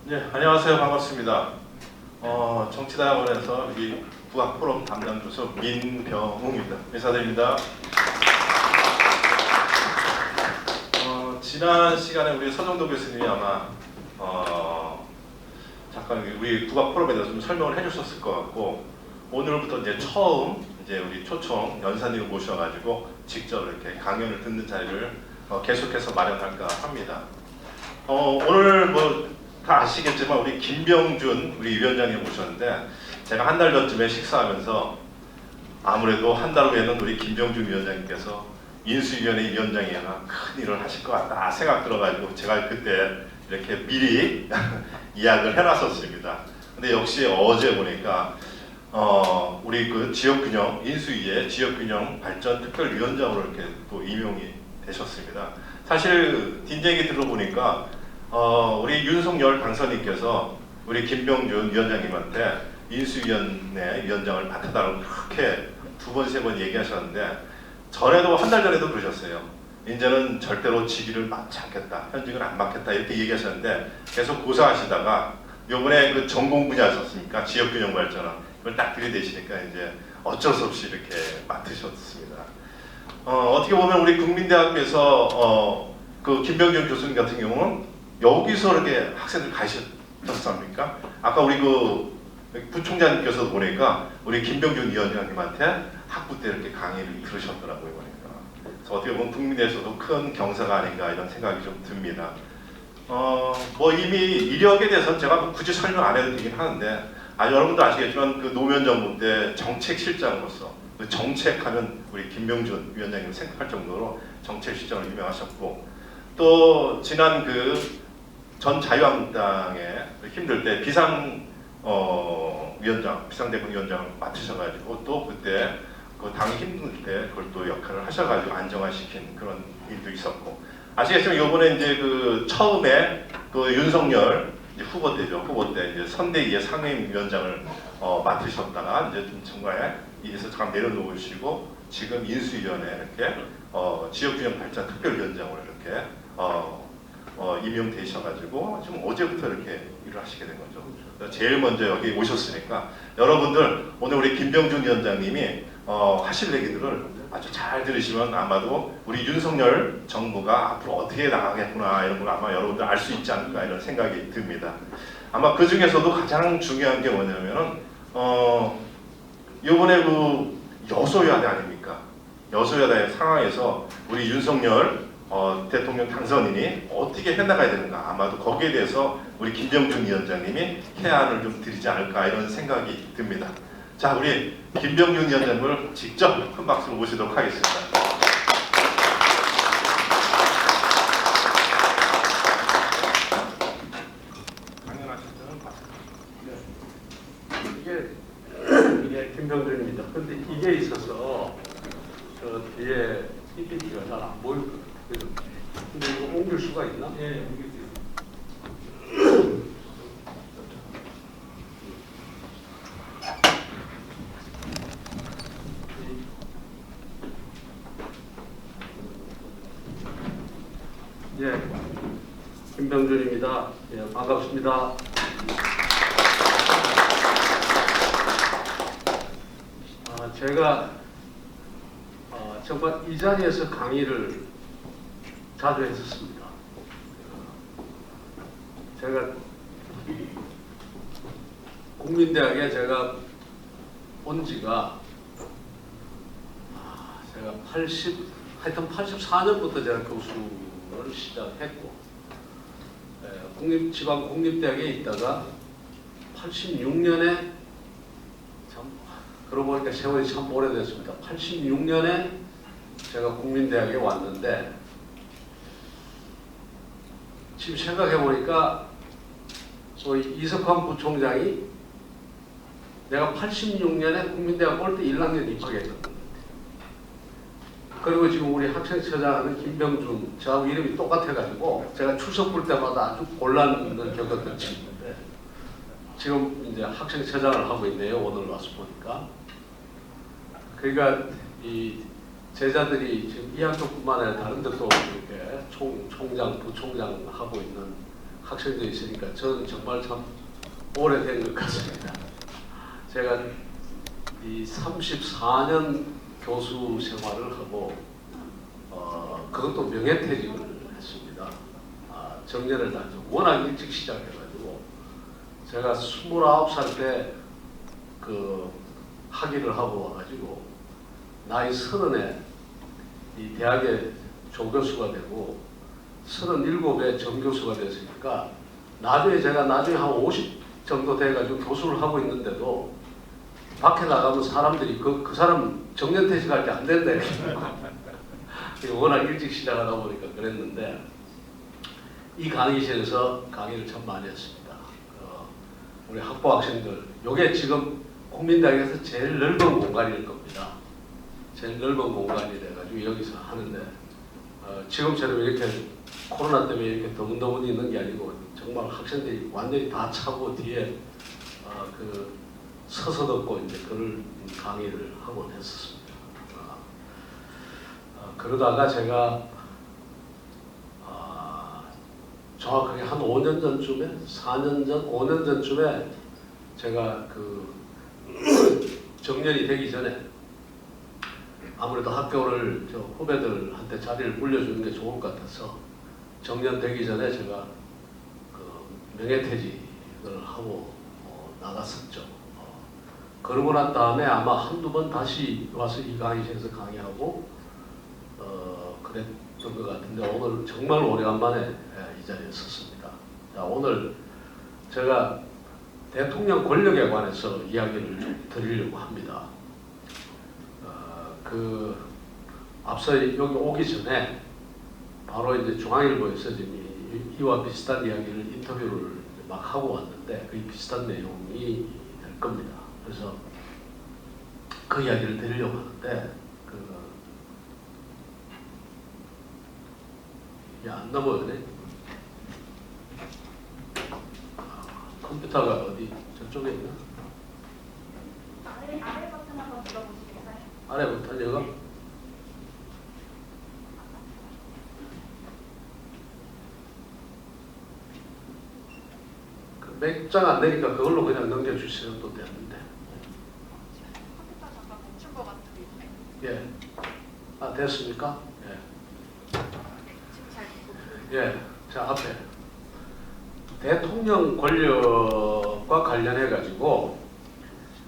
네, 안녕하세요. 반갑습니다. 정치다양원에서 여기 부학포럼 담당 교수 민병웅입니다. 인사드립니다. 지난 시간에 우리 서정도 교수님이 아마 잠깐 우리 국악포럼에 대해서 좀 설명을 해주셨을 것 같고, 오늘부터 이제 처음 우리 초청 연사님을 모셔가지고 직접 이렇게 강연을 듣는 자리를 계속해서 마련할까 합니다. 오늘 뭐 다 아시겠지만 우리 김병준 우리 위원장님 모셨는데, 제가 한 달 전쯤에 식사하면서 아무래도 한 달 후에는 우리 김병준 위원장님께서 인수위원회 위원장이나 큰 일을 하실 것 같다 생각 들어가지고 제가 그때 이렇게 미리 이야기를 해놨었습니다. 근데 역시 어제 보니까 우리 그 지역균형 인수위의 지역균형 발전 특별위원장으로 이렇게 또 임용이 되셨습니다. 사실 뒷얘기 들어보니까 우리 윤석열 당선인께서 우리 김병준 위원장님한테 인수위원회 위원장을 맡아달라고 그렇게 두 번, 세 번 얘기하셨는데, 전에도 한 달 전에도 그러셨어요. 이제는 절대로 직위를 맡지 않겠다, 현직을 안 맡겠다 이렇게 얘기하셨는데 계속 고사하시다가 요번에 그 전공 분야였었습니까? 지역균형 발전학 이걸 딱 들이대시니까 이제 어쩔 수 없이 이렇게 맡으셨습니다. 어떻게 보면 우리 국민대학교에서 그 김병준 교수님 같은 경우는 여기서 이렇게 학생들 가셨습니까? 아까 우리 그 부총장님께서 보니까 우리 김병준 위원장님한테 학부 때 이렇게 강의를 들으셨더라고요. 보니까. 그래서 어떻게 보면 국민대에서도 큰 경사가 아닌가 이런 생각이 좀 듭니다. 뭐 이미 이력에 대해서는 제가 굳이 설명 안 해도 되긴 하는데, 여러분도 아시겠지만 그 노무현 정부 때 정책실장으로서 그 정책하면 우리 김병준 위원장님 생각할 정도로 정책실장으로 유명하셨고, 또 지난 그 전 자유한국당에 힘들 때 비상대책위원장을 맡으셔가지고 또 그때 그 당이 힘들 때 그걸 또 역할을 하셔가지고 안정화시킨 그런 일도 있었고, 아시겠지만 이번에 이제 그 처음에 그 윤석열 후보 때 이제 선대위의 상임위원장을 맡으셨다가 이제 좀 정말 이에서 잠깐 내려놓으시고 지금 인수위원회 이렇게 지역균형 발전 특별위원장으로 이렇게 임명되셔가지고 지금 어제부터 이렇게 일을 하시게 된 거죠. 제일 먼저 여기 오셨으니까 여러분들 오늘 우리 김병준 위원장님이 하실 얘기들을 아주 잘 들으시면 아마도 우리 윤석열 정부가 앞으로 어떻게 나가겠구나 이런 걸 아마 여러분들 알 수 있지 않을까 이런 생각이 듭니다. 아마 그 중에서도 가장 중요한 게 뭐냐면은 이번에 그 여소야대 아닙니까? 여소야대 상황에서 우리 윤석열 대통령 당선인이 어떻게 해나가야 되는가, 아마도 거기에 대해서 우리 김병준 위원장님이 해안을 좀 드리지 않을까 이런 생각이 듭니다. 자, 우리 김병준 위원장님을 직접 큰 박수로 모시도록 하겠습니다. 당연하시죠? 이게 김병준입니다. 근데 이게 있어서 저 뒤에 PPT가 잘 안 보일 거예요. 근데 이거 옮길 수가 있나? 예, 옮길게요. 예, 김병준입니다. 예, 반갑습니다. 제가 정말 이 자리에서 강의를 자주 했었습니다. 제가 국민대학에 제가 온 지가 제가 하여튼 84년부터 제가 교수를 시작했고, 지방국립대학에 있다가 86년에 참 그러고 보니까 세월이 참 오래됐습니다. 86년에 제가 국민대학에 왔는데, 지금 생각해보니까 소위 이석환 부총장이 내가 86년에 국민대학 올 때 1학년 입학했던 겁니다. 그리고 지금 우리 학생처장하는 김병준, 저하고 이름이 똑같아가지고 제가 추석 볼 때마다 아주 곤란을 겪었던 친구인데, 지금 이제 학생처장을 하고 있네요. 오늘 와서 보니까. 그러니까 이 제자들이 지금 이 학교뿐만 아니라 다른 데도 이렇게 총장, 부총장 하고 있는 학생들이 있으니까 저는 정말 참 오래된 것 같습니다. 제가 이 34년 교수 생활을 하고 그것도 명예퇴직을 했습니다. 정년을 다니고 워낙 일찍 시작해가지고 제가 29살 때 그 학위를 하고 와가지고 나이 30에 이 대학에 조교수가 되고 37에 정교수가 됐으니까 제가 나중에 한 50 정도 돼가지고 교수를 하고 있는데도 밖에 나가면 사람들이 그 사람 정년퇴직할 때 안 된다 이렇게 워낙 일찍 시작하다 보니까 그랬는데 이 강의실에서 강의를 참 많이 했습니다. 우리 학부 학생들 요게 지금 국민대학에서 제일 넓은 공간일 겁니다. 제일 넓은 공간이 돼가지고 여기서 하는데 지금처럼 이렇게 코로나 때문에 이렇게 더문더문 있는 게 아니고 정말 학생들이 완전히 다 차고 뒤에 그 서서 듣고 이제 그걸 강의를 하곤 했었습니다. 그러다가 제가 정확하게 한 5년 전쯤에 4년 전, 5년 전쯤에 제가 그 정년이 되기 전에 아무래도 학교를 저 후배들한테 자리를 물려주는 게 좋을 것 같아서 정년 되기 전에 제가 그 명예퇴직을 하고 나갔었죠. 그러고 난 다음에 아마 한두 번 다시 와서 이 강의실에서 강의하고 그랬던 것 같은데 오늘 정말 오래간만에 이 자리에 섰습니다. 자, 오늘 제가 대통령 권력에 관해서 이야기를 좀 드리려고 합니다. 앞서 여기 오기 전에 바로 이제 중앙일보에서 지금 이와 비슷한 이야기를 인터뷰를 막 하고 왔는데 그 비슷한 내용이 될 겁니다. 그래서 그 이야기를 드리려고 하는데 안 넘어가네. 컴퓨터가 어디 저쪽에 있나? 아래 버튼 한번 눌러보시겠어요? 아래 버튼 이거? 몇 장 안 되니까 그걸로 그냥 넘겨주시면 또 되는데. 컴퓨터 잠깐 멈춘 것 같은데. 예. 됐습니까? 예. 지금 잘 보고. 예. 자, 앞에. 대통령 권력과 관련해 가지고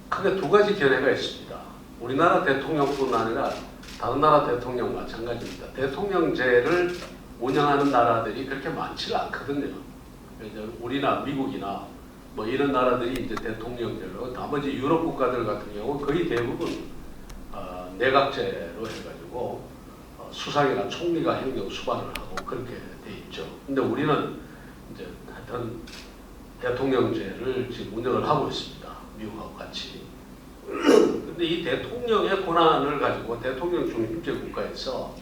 크게 두 가지 견해가 있습니다. 우리나라 대통령뿐 아니라 다른 나라 대통령 마찬가지입니다. 대통령제를 운영하는 나라들이 그렇게 많지가 않거든요. 우리나 미국이나 뭐 이런 나라들이 이제 대통령제로 나머지 유럽 국가들 같은 경우 거의 대부분 내각제로 해가지고 수상이나 총리가 행정 수반을 하고 그렇게 돼 있죠. 근데 우리는 이제 하여튼 대통령제를 지금 운영을 하고 있습니다. 미국하고 같이. 근데 이 대통령의 권한을 가지고 대통령 중심제 국가에서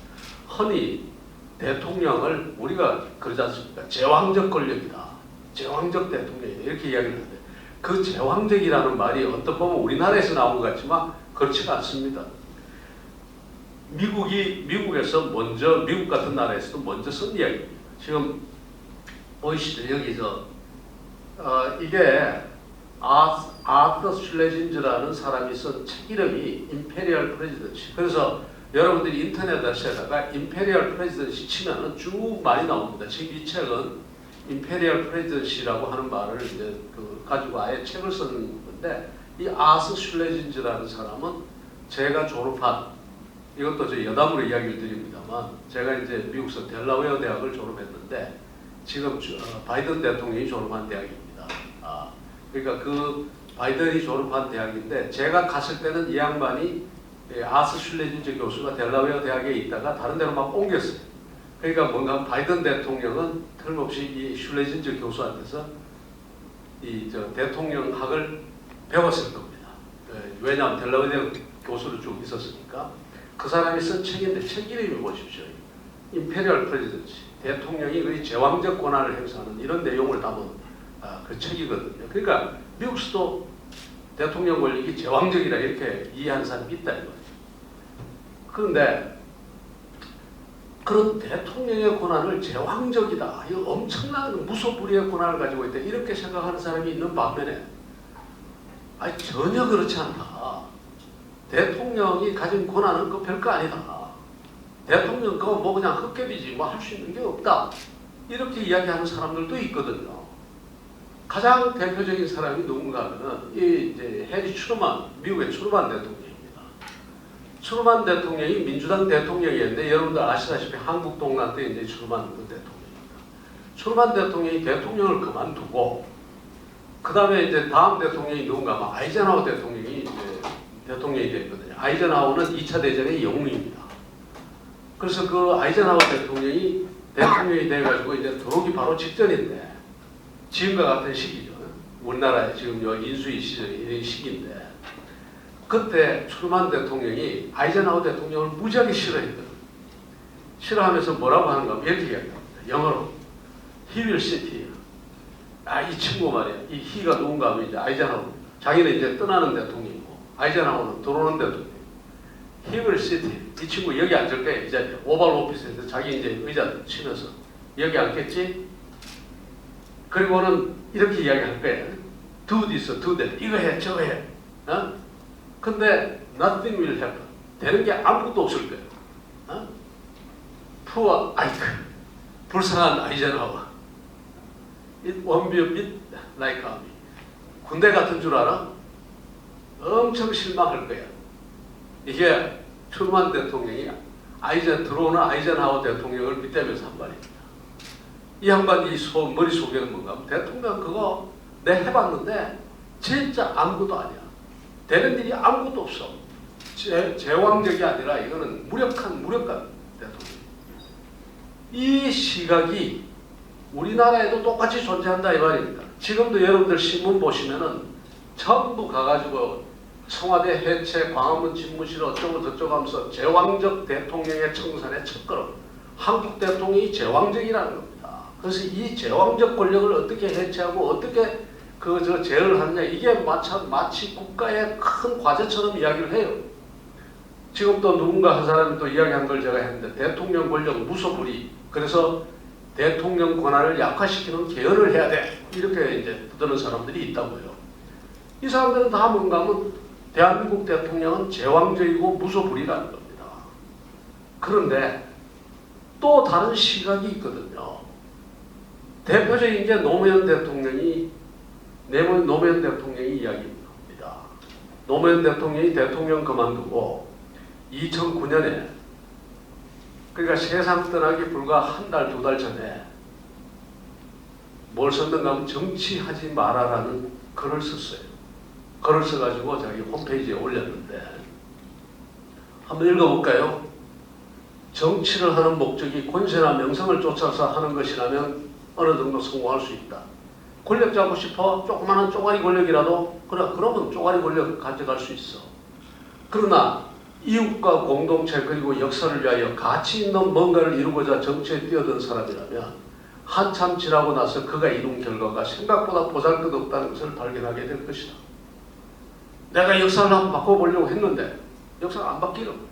흔히 대통령을 우리가 그러지 않습니까? 제왕적 권력이다. 제왕적 대통령이다. 이렇게 이야기를 하는데 그 제왕적이라는 말이 어떤 보면 우리나라에서 나온 것 같지만 그렇지가 않습니다. 미국에서 먼저 미국 같은 나라에서도 먼저 쓴 이야기입니다. 지금 보이시죠? 여기서 이게 아더 슐레진즈라는 사람이 쓴 책 이름이 임페리얼 프레지던시. 그래서 여러분들이 인터넷에다가 임페리얼 프레지던시 치면은 쭉 많이 나옵니다. 지금 이 책은 임페리얼 프레지던시라고 하는 말을 이제 가지고 아예 책을 쓰는 건데 이 아스 슐레진즈라는 사람은 제가 졸업한 이것도 저 여담으로 이야기를 드립니다만 제가 이제 미국서 델라웨어 대학을 졸업했는데 지금 바이든 대통령이 졸업한 대학입니다. 그러니까 그 바이든이 졸업한 대학인데 제가 갔을 때는 이 양반이 아스 슐레진즈 교수가 델라웨어 대학에 있다가 다른 데로 막 옮겼어요. 그러니까 뭔가 바이든 대통령은 틀림없이 이 슐레진즈 교수한테서 대통령학을 배웠을 겁니다. 왜냐하면 델라웨어 교수를 쭉 있었으니까. 그 사람이 쓴 책인데 책 이름이 보십시오. 임페리얼 프레지던시. 대통령이 거의 제왕적 권한을 행사하는 이런 내용을 담은 그 책이거든요. 그러니까 미국에서도 대통령 권력이 제왕적이라 이렇게 이해하는 사람이 있다 이거예요. 그런데 그런 대통령의 권한을 제왕적이다, 이 엄청난 무소불위의 권한을 가지고 있다, 이렇게 생각하는 사람이 있는 반면에 아니 전혀 그렇지 않다. 대통령이 가진 권한은 그 별거 아니다. 대통령 그거 뭐 그냥 헛개비지 뭐 할 수 있는 게 없다. 이렇게 이야기하는 사람들도 있거든요. 가장 대표적인 사람이 누군가 하면은 이 이제 해리 트루만, 미국의 트루만 대통령입니다. 트루만 대통령이 민주당 대통령이었는데 여러분들 아시다시피 한국 동란 때 이제 트루만 대통령입니다. 트루만 대통령이 대통령을 그만두고 그 다음에 이제 다음 대통령이 누군가 하면 아이젠하워 대통령이 이제 대통령이 됐거든요. 아이젠하워는 2차 대전의 영웅입니다. 그래서 그 아이젠하워 대통령이 대통령이 돼가지고 이제 들어오기 바로 직전인데 지금과 같은 시기죠. 우리나라에 지금 인수위 시기인데 그때 트루만 대통령이 아이젠하워 대통령을 무지하게 싫어했거든요. 싫어하면서 뭐라고 하는가 이렇게 얘기합니다. 영어로 He will sit here. 이 친구 말이야. 이 he가 누군가 하면 이제 아이젠하워. 자기는 이제 떠나는 대통령이고 아이젠하워는 들어오는 대통령. He will sit here. 이 친구 여기 앉을 거야. 이 자리에. 오발 오피스에서 자기 이제 의자 치면서 여기 앉겠지? 그리고는 이렇게 이야기할 거야. Do this, do that. 이거 해, 저거 해. 근데 nothing will happen. 되는 게 아무것도 없을 거예요. Poor Ike. 불쌍한 아이젠하워. It won't be a bit like army. 군대 같은 줄 알아? 엄청 실망할 거야. 이게 트루만 대통령이 들어오는 아이젠하워 대통령을 밑대면서 한 말입니다. 이 양반이 머릿속에는 뭔가 하면 대통령 그거 내 해봤는데 진짜 아무것도 아니야. 되는 일이 아무것도 없어. 제왕적이 아니라 이거는 무력한 대통령. 이 시각이 우리나라에도 똑같이 존재한다 이 말입니다. 지금도 여러분들 신문 보시면은 전부 가가지고 청와대 해체, 광화문 집무실 어쩌고 저쩌고 하면서 제왕적 대통령의 청산에 쳤거든. 한국 대통령이 제왕적이라는 겁니다. 그래서 이 제왕적 권력을 어떻게 해체하고 어떻게 제어를 하느냐, 이게 마치 국가의 큰 과제처럼 이야기를 해요. 지금 또 누군가 한 사람이 또 이야기한 걸 제가 했는데 대통령 권력 무소불위, 그래서 대통령 권한을 약화시키는 개헌을 해야 돼, 이렇게 이제 떠드는 사람들이 있다고요. 이 사람들은 다 뭔가 하면 대한민국 대통령은 제왕적이고 무소불위라는 겁니다. 그런데 또 다른 시각이 있거든요. 대표적인 게 노무현 대통령이 이야기입니다. 노무현 대통령이 대통령 그만두고 2009년에, 그러니까 세상 떠나기 불과 한 달, 두 달 전에 뭘 썼는가 하면 정치하지 마라라는 글을 썼어요. 글을 써가지고 자기 홈페이지에 올렸는데 한번 읽어볼까요? 정치를 하는 목적이 권세나 명성을 쫓아서 하는 것이라면 어느 정도 성공할 수 있다. 권력 잡고 싶어? 조그마한 쪼가리 권력이라도? 그러면 쪼가리 권력 가져갈 수 있어. 그러나 이웃과 공동체 그리고 역사를 위하여 가치 있는 뭔가를 이루고자 정치에 뛰어든 사람이라면 한참 지나고 나서 그가 이룬 결과가 생각보다 보잘것없다는 것을 발견하게 될 것이다. 내가 역사를 한번 바꿔보려고 했는데 역사가 안 바뀌는 거예요.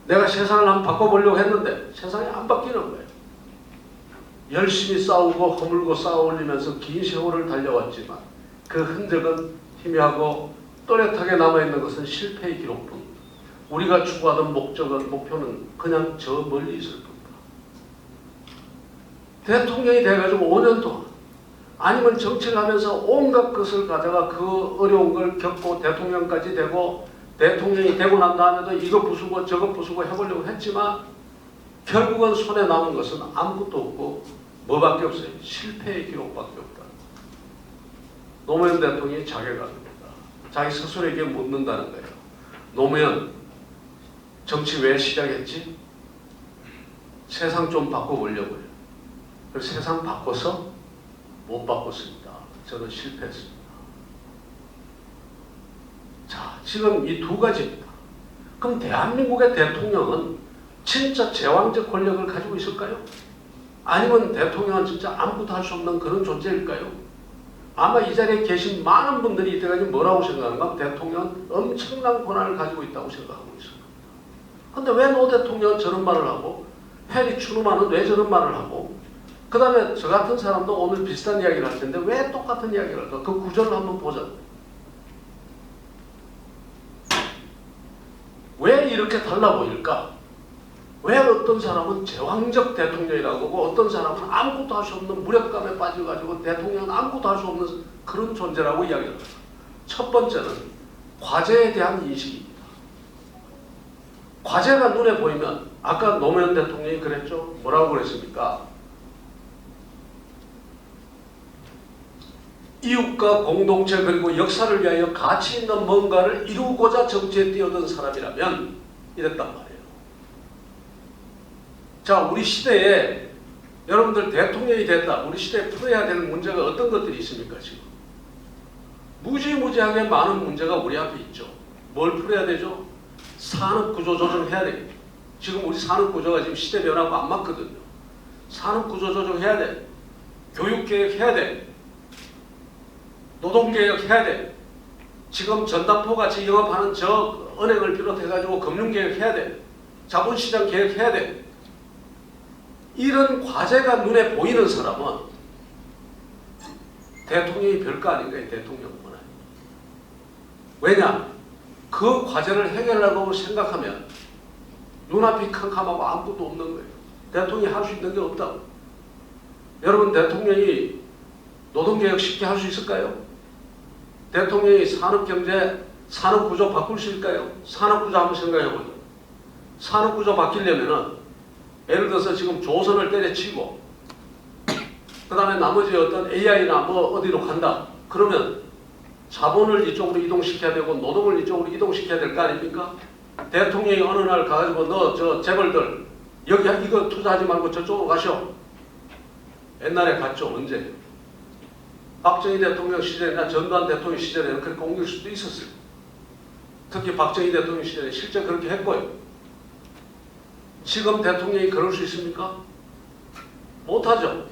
내가 세상을 한번 바꿔보려고 했는데 세상이 안 바뀌는 거예요. 열심히 싸우고 허물고 쌓아올리면서 긴 세월을 달려왔지만 그 흔적은 희미하고 또렷하게 남아있는 것은 실패의 기록뿐. 우리가 추구하던 목표는 그냥 저 멀리 있을 겁니다. 대통령이 돼가지고 5년 동안, 아니면 정치를 하면서 온갖 것을 가져가 그 어려운 걸 겪고 대통령까지 되고, 대통령이 되고 난 다음에도 이거 부수고 저거 부수고 해보려고 했지만 결국은 손에 남은 것은 아무것도 없고 뭐밖에 없어요? 실패의 기록밖에 없다. 노무현 대통령이 자괴감입니다. 자기 스스로에게 묻는다는 거예요. 노무현, 정치 왜 시작했지? 세상 좀 바꿔보려고요. 그래서 세상 바꿔서 못 바꿨습니다. 저는 실패했습니다. 자, 지금 이 두 가지입니다. 그럼 대한민국의 대통령은 진짜 제왕적 권력을 가지고 있을까요? 아니면 대통령은 진짜 아무것도 할 수 없는 그런 존재일까요? 아마 이 자리에 계신 많은 분들이 이때까지 뭐라고 생각하는가? 대통령은 엄청난 권한을 가지고 있다고 생각하고 있습니다. 근데 왜 노 대통령은 저런 말을 하고 페리 추누만은 왜 저런 말을 하고 그 다음에 저 같은 사람도 오늘 비슷한 이야기를 할 텐데 왜 똑같은 이야기를 할까? 그 구절을 한번 보자. 왜 이렇게 달라 보일까? 왜 어떤 사람은 제왕적 대통령이라고 하고 어떤 사람은 아무것도 할 수 없는 무력감에 빠져가지고 대통령은 아무것도 할 수 없는 그런 존재라고 이야기를 합니다. 첫 번째는 과제에 대한 인식입니다. 과제가 눈에 보이면 아까 노무현 대통령이 그랬죠? 뭐라고 그랬습니까? 이웃과 공동체 그리고 역사를 위하여 가치 있는 뭔가를 이루고자 정치에 뛰어든 사람이라면 이랬단 말이에요. 자, 우리 시대에 여러분들 대통령이 됐다. 우리 시대에 풀어야 되는 문제가 어떤 것들이 있습니까? 지금 무지무지하게 많은 문제가 우리 앞에 있죠. 뭘 풀어야 되죠? 산업구조 조정해야 됩니다. 지금 우리 산업구조가 지금 시대 변화하고 안 맞거든요. 산업구조 조정해야 돼. 교육개혁 해야 돼. 노동개혁 해야 돼. 지금 전당포 같이 영업하는 저 은행을 비롯해가지고 금융개혁 해야 돼. 자본시장 개혁해야 돼. 이런 과제가 눈에 보이는 사람은 대통령이 별거 아닌 거예요. 대통령은. 왜냐? 그 과제를 해결하려고 생각하면 눈앞이 캄캄하고 아무것도 없는 거예요. 대통령이 할 수 있는 게 없다고. 여러분 대통령이 노동개혁 쉽게 할 수 있을까요? 대통령이 산업경제, 산업구조 바꿀 수 있을까요? 산업구조 한번 생각해보죠. 산업구조 바뀌려면은 예를 들어서 지금 조선을 때려치고 그 다음에 나머지 어떤 AI나 뭐 어디로 간다. 그러면 자본을 이쪽으로 이동시켜야 되고 노동을 이쪽으로 이동시켜야 될 거 아닙니까? 대통령이 어느 날 가가지고 너 저 재벌들 여기 이거 투자하지 말고 저쪽으로 가셔. 옛날에 갔죠. 언제? 박정희 대통령 시절이나 전두환 대통령 시절에는 그렇게 옮길 수도 있었어요. 특히 박정희 대통령 시절에 실제 그렇게 했고요. 지금 대통령이 그럴 수 있습니까? 못하죠.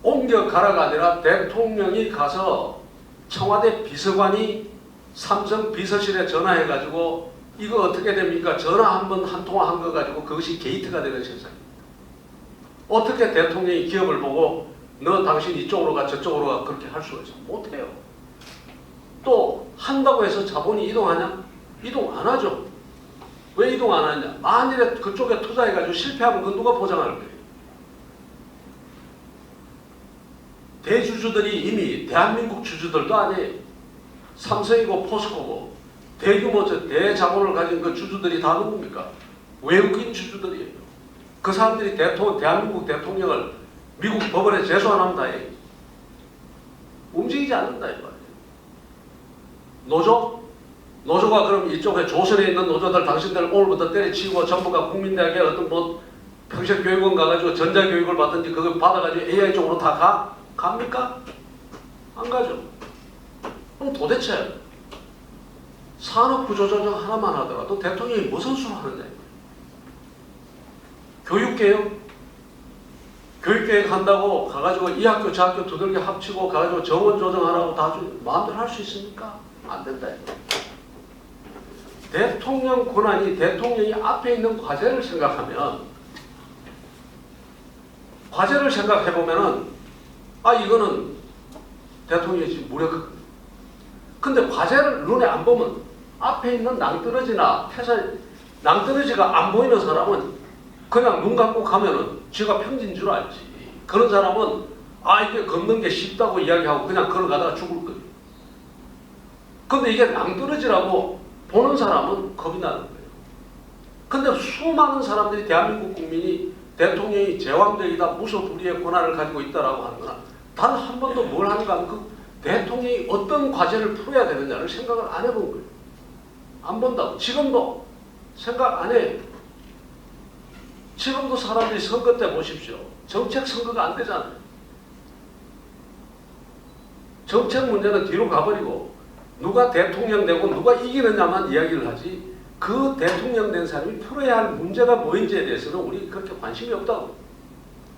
옮겨가라가 아니라 대통령이 가서 청와대 비서관이 삼성 비서실에 전화해가지고 이거 어떻게 됩니까? 전화 한 통화 한 거 가지고 그것이 게이트가 되는 세상입니다. 어떻게 대통령이 기업을 보고 너 당신 이쪽으로 가 저쪽으로 가 그렇게 할 수가 있어? 못해요. 또 한다고 해서 자본이 이동하냐? 이동 안 하죠. 왜 이동 안 하냐? 만일에 그쪽에 투자해가지고 실패하면 그 누가 보장할 거예요? 대주주들이 이미 대한민국 주주들도 아니에요. 삼성이고 포스코고 대규모 대자본을 가진 그 주주들이 다 누굽니까? 외국인 주주들이에요. 그 사람들이 대한민국 대통령을 미국 법원에 제소 안 하면 다행이에요. 움직이지 않는다 이 말이에요. 노조? 노조가 그럼 이쪽에 조선에 있는 노조들 당신들 오늘부터 때려치고 전부가 국민대학에 어떤 뭐 평생교육원 가가지고 전자교육을 받든지 그걸 받아가지고 AI 쪽으로 다 갑니까? 안 가죠. 그럼 도대체 산업구조조정 하나만 하더라도 대통령이 무슨 수를 하느냐. 교육개혁? 교육개혁 한다고 가가지고 이 학교 저 학교 두들겨 합치고 가가지고 정원 조정하라고 다 마음대로 할 수 있습니까? 안 된다. 대통령 권한이 대통령이 앞에 있는 과제를 생각하면 과제를 생각해보면은 이거는 대통령이 지금 무력하거든요. 근데 과제를 눈에 안 보면 앞에 있는 낭떠러지나 낭떠러지가 안 보이는 사람은 그냥 눈 감고 가면은 지가 평지인 줄 알지. 그런 사람은 이게 걷는 게 쉽다고 이야기하고 그냥 걸어가다가 죽을 거예요. 근데 이게 낭떠러지라고 보는 사람은 겁이 나는 거예요. 근데 수많은 사람들이 대한민국 국민이 대통령이 제왕적이다 무소불위의 권한을 가지고 있다라고 하는 건 단 한 번도 뭘 하는가 하면 그 대통령이 어떤 과제를 풀어야 되느냐를 생각을 안 해본 거예요. 안 본다고. 지금도 생각 안 해요. 지금도 사람들이 선거 때 보십시오. 정책 선거가 안 되잖아요. 정책 문제는 뒤로 가버리고 누가 대통령 되고 누가 이기느냐만 이야기를 하지 그 대통령 된 사람이 풀어야 할 문제가 뭐인지에 대해서는 우리 그렇게 관심이 없다고.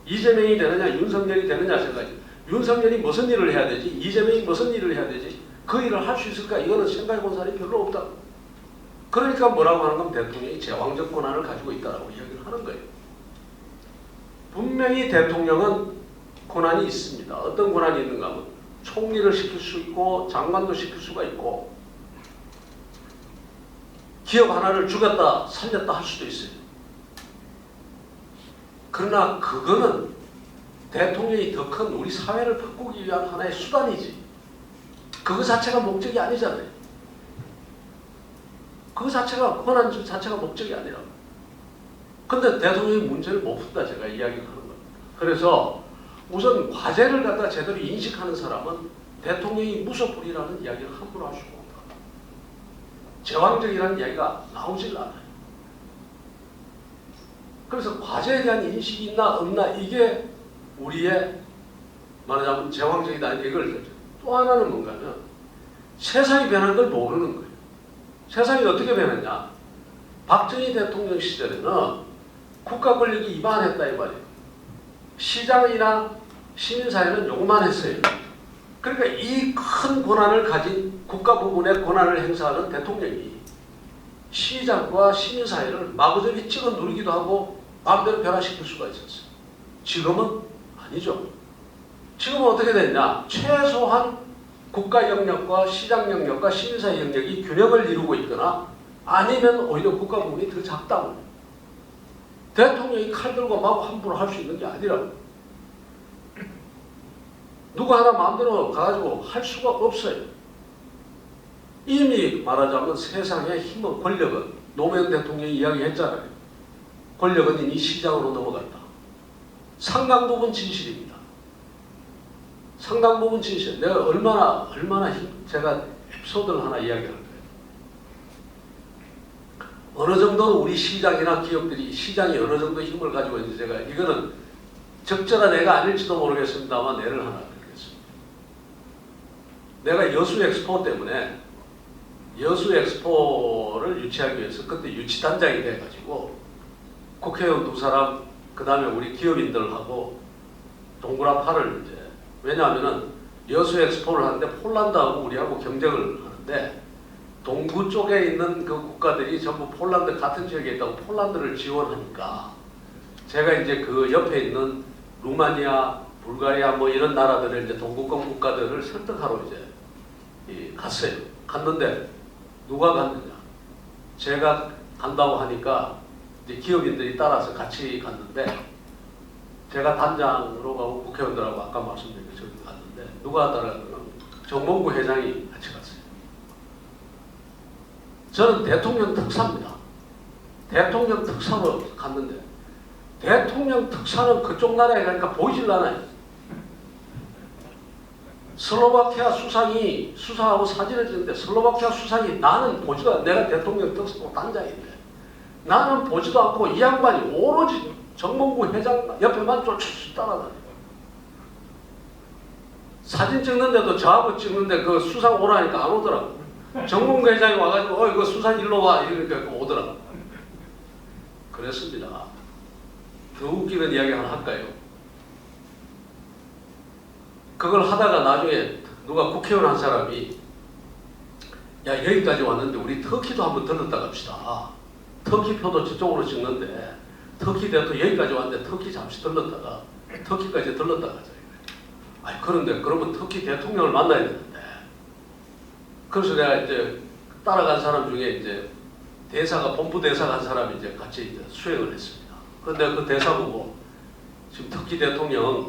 이재명이 되느냐 윤석열이 되느냐 생각이. 윤석열이 무슨 일을 해야 되지? 이재명이 무슨 일을 해야 되지? 그 일을 할 수 있을까? 이거는 생각해 본 사람이 별로 없다고. 그러니까 뭐라고 하는 건 대통령이 제왕적 권한을 가지고 있다라고 이야기를 하는 거예요. 분명히 대통령은 권한이 있습니다. 어떤 권한이 있는가 하면 총리를 시킬 수 있고 장관도 시킬 수가 있고 기업 하나를 죽였다 살렸다 할 수도 있어요. 그러나 그거는 대통령이 더 큰 우리 사회를 바꾸기 위한 하나의 수단이지 그거 자체가 목적이 아니잖아요. 그거 자체가 권한 자체가 목적이 아니라고. 근데 대통령이 문제를 못 푼다 제가 이야기를 하는 겁니다. 그래서 우선 과제를 갖다 제대로 인식하는 사람은 대통령이 무소불위라는 이야기를 함부로 할 수가 없다. 제왕적이라는 이야기가 나오질 않아요. 그래서 과제에 대한 인식이 있나 없나 이게 우리의 말하자면 제왕적이다 이걸 또 하나는 뭔가 하면 세상이 변한 걸 모르는 거예요. 세상이 어떻게 변했냐. 박정희 대통령 시절에는 국가 권력이 이만했다 이 말이에요. 시장이나 시민사회는 요구만 했어요. 그러니까 이 큰 권한을 가진 국가 부분의 권한을 행사하는 대통령이 시장과 시민사회를 마구잡이 찍어 누르기도 하고 마음대로 변화시킬 수가 있었어요. 지금은 아니죠. 지금은 어떻게 됐냐. 최소한 국가 영역과 시장 영역과 시민사회 영역이 균형을 이루고 있거나 아니면 오히려 국가 부분이 더 작다고. 대통령이 칼 들고 마구 함부로 할 수 있는 게 아니라고. 누구 하나 마음대로 가가지고 할 수가 없어요. 이미 말하자면 세상의 힘은 권력은 노무현 대통령이 이야기했잖아요. 권력은 이미 시장으로 넘어갔다. 상당 부분 진실입니다. 상당 부분 진실. 내가 얼마나 제가 에피소드를 하나 이야기할 거예요. 어느 정도는 우리 시장이나 기업들이 시장이 어느 정도 힘을 가지고 있는지 제가 이거는 적절한 애가 아닐지도 모르겠습니다만 예를 하나 드리겠습니다. 내가 여수 엑스포 때문에 여수 엑스포를 유치하기 위해서 그때 유치단장이 돼가지고 국회의원 2사람 그 다음에 우리 기업인들하고 동그라파를 이제 왜냐하면은 여수 엑스포를 하는데 폴란드하고 우리하고 경쟁을 하는데 동부 쪽에 있는 그 국가들이 전부 폴란드 같은 지역에 있다고 폴란드를 지원하니까 제가 이제 그 옆에 있는 루마니아, 불가리아 뭐 이런 나라들을 이제 동구권 국가들을 설득하러 이제 갔어요. 갔는데 누가 갔느냐? 제가 간다고 하니까 이제 기업인들이 따라서 같이 갔는데 제가 단장으로 가고 국회의원들하고 아까 말씀드린 것처럼 갔는데 누가 따라갔느냐? 정몽구 회장이 같이 갔어요. 저는 대통령 특사입니다. 대통령 특사로 갔는데 대통령 특사는 그쪽 나라에 가니까 보이질 않아요. 슬로바키아 수상이 수상하고 사진을 찍는데 슬로바키아 수상이 나는 보지도 않고 내가 대통령 특사고 단장인데 나는 보지도 않고 이 양반이 오로지 정몽구 회장 옆에만 쫄쫄 따라다녀요. 사진 찍는데도 저하고 찍는데 그 수상 오라니까 안 오더라고. 정몽구 회장이 와가지고 이거 수상 일로 와 이러니까 오더라고. 그랬습니다. 더 웃기는 이야기 하나 할까요? 그걸 하다가 나중에 누가 국회의원 한 사람이 야 여기까지 왔는데 우리 터키도 한번 들렀다 갑시다. 터키 표도 저쪽으로 찍는데 터키 대통령 여기까지 왔는데 터키 잠시 들렀다가 터키까지 들렀다 가자. 아니 그런데 그러면 터키 대통령을 만나야 되는데 그래서 내가 이제 따라간 사람 중에 이제 대사가 본부 대사가 한 사람이 이제 같이 이제 수행을 했습니다. 그런데 그 대사 보고 지금 터키 대통령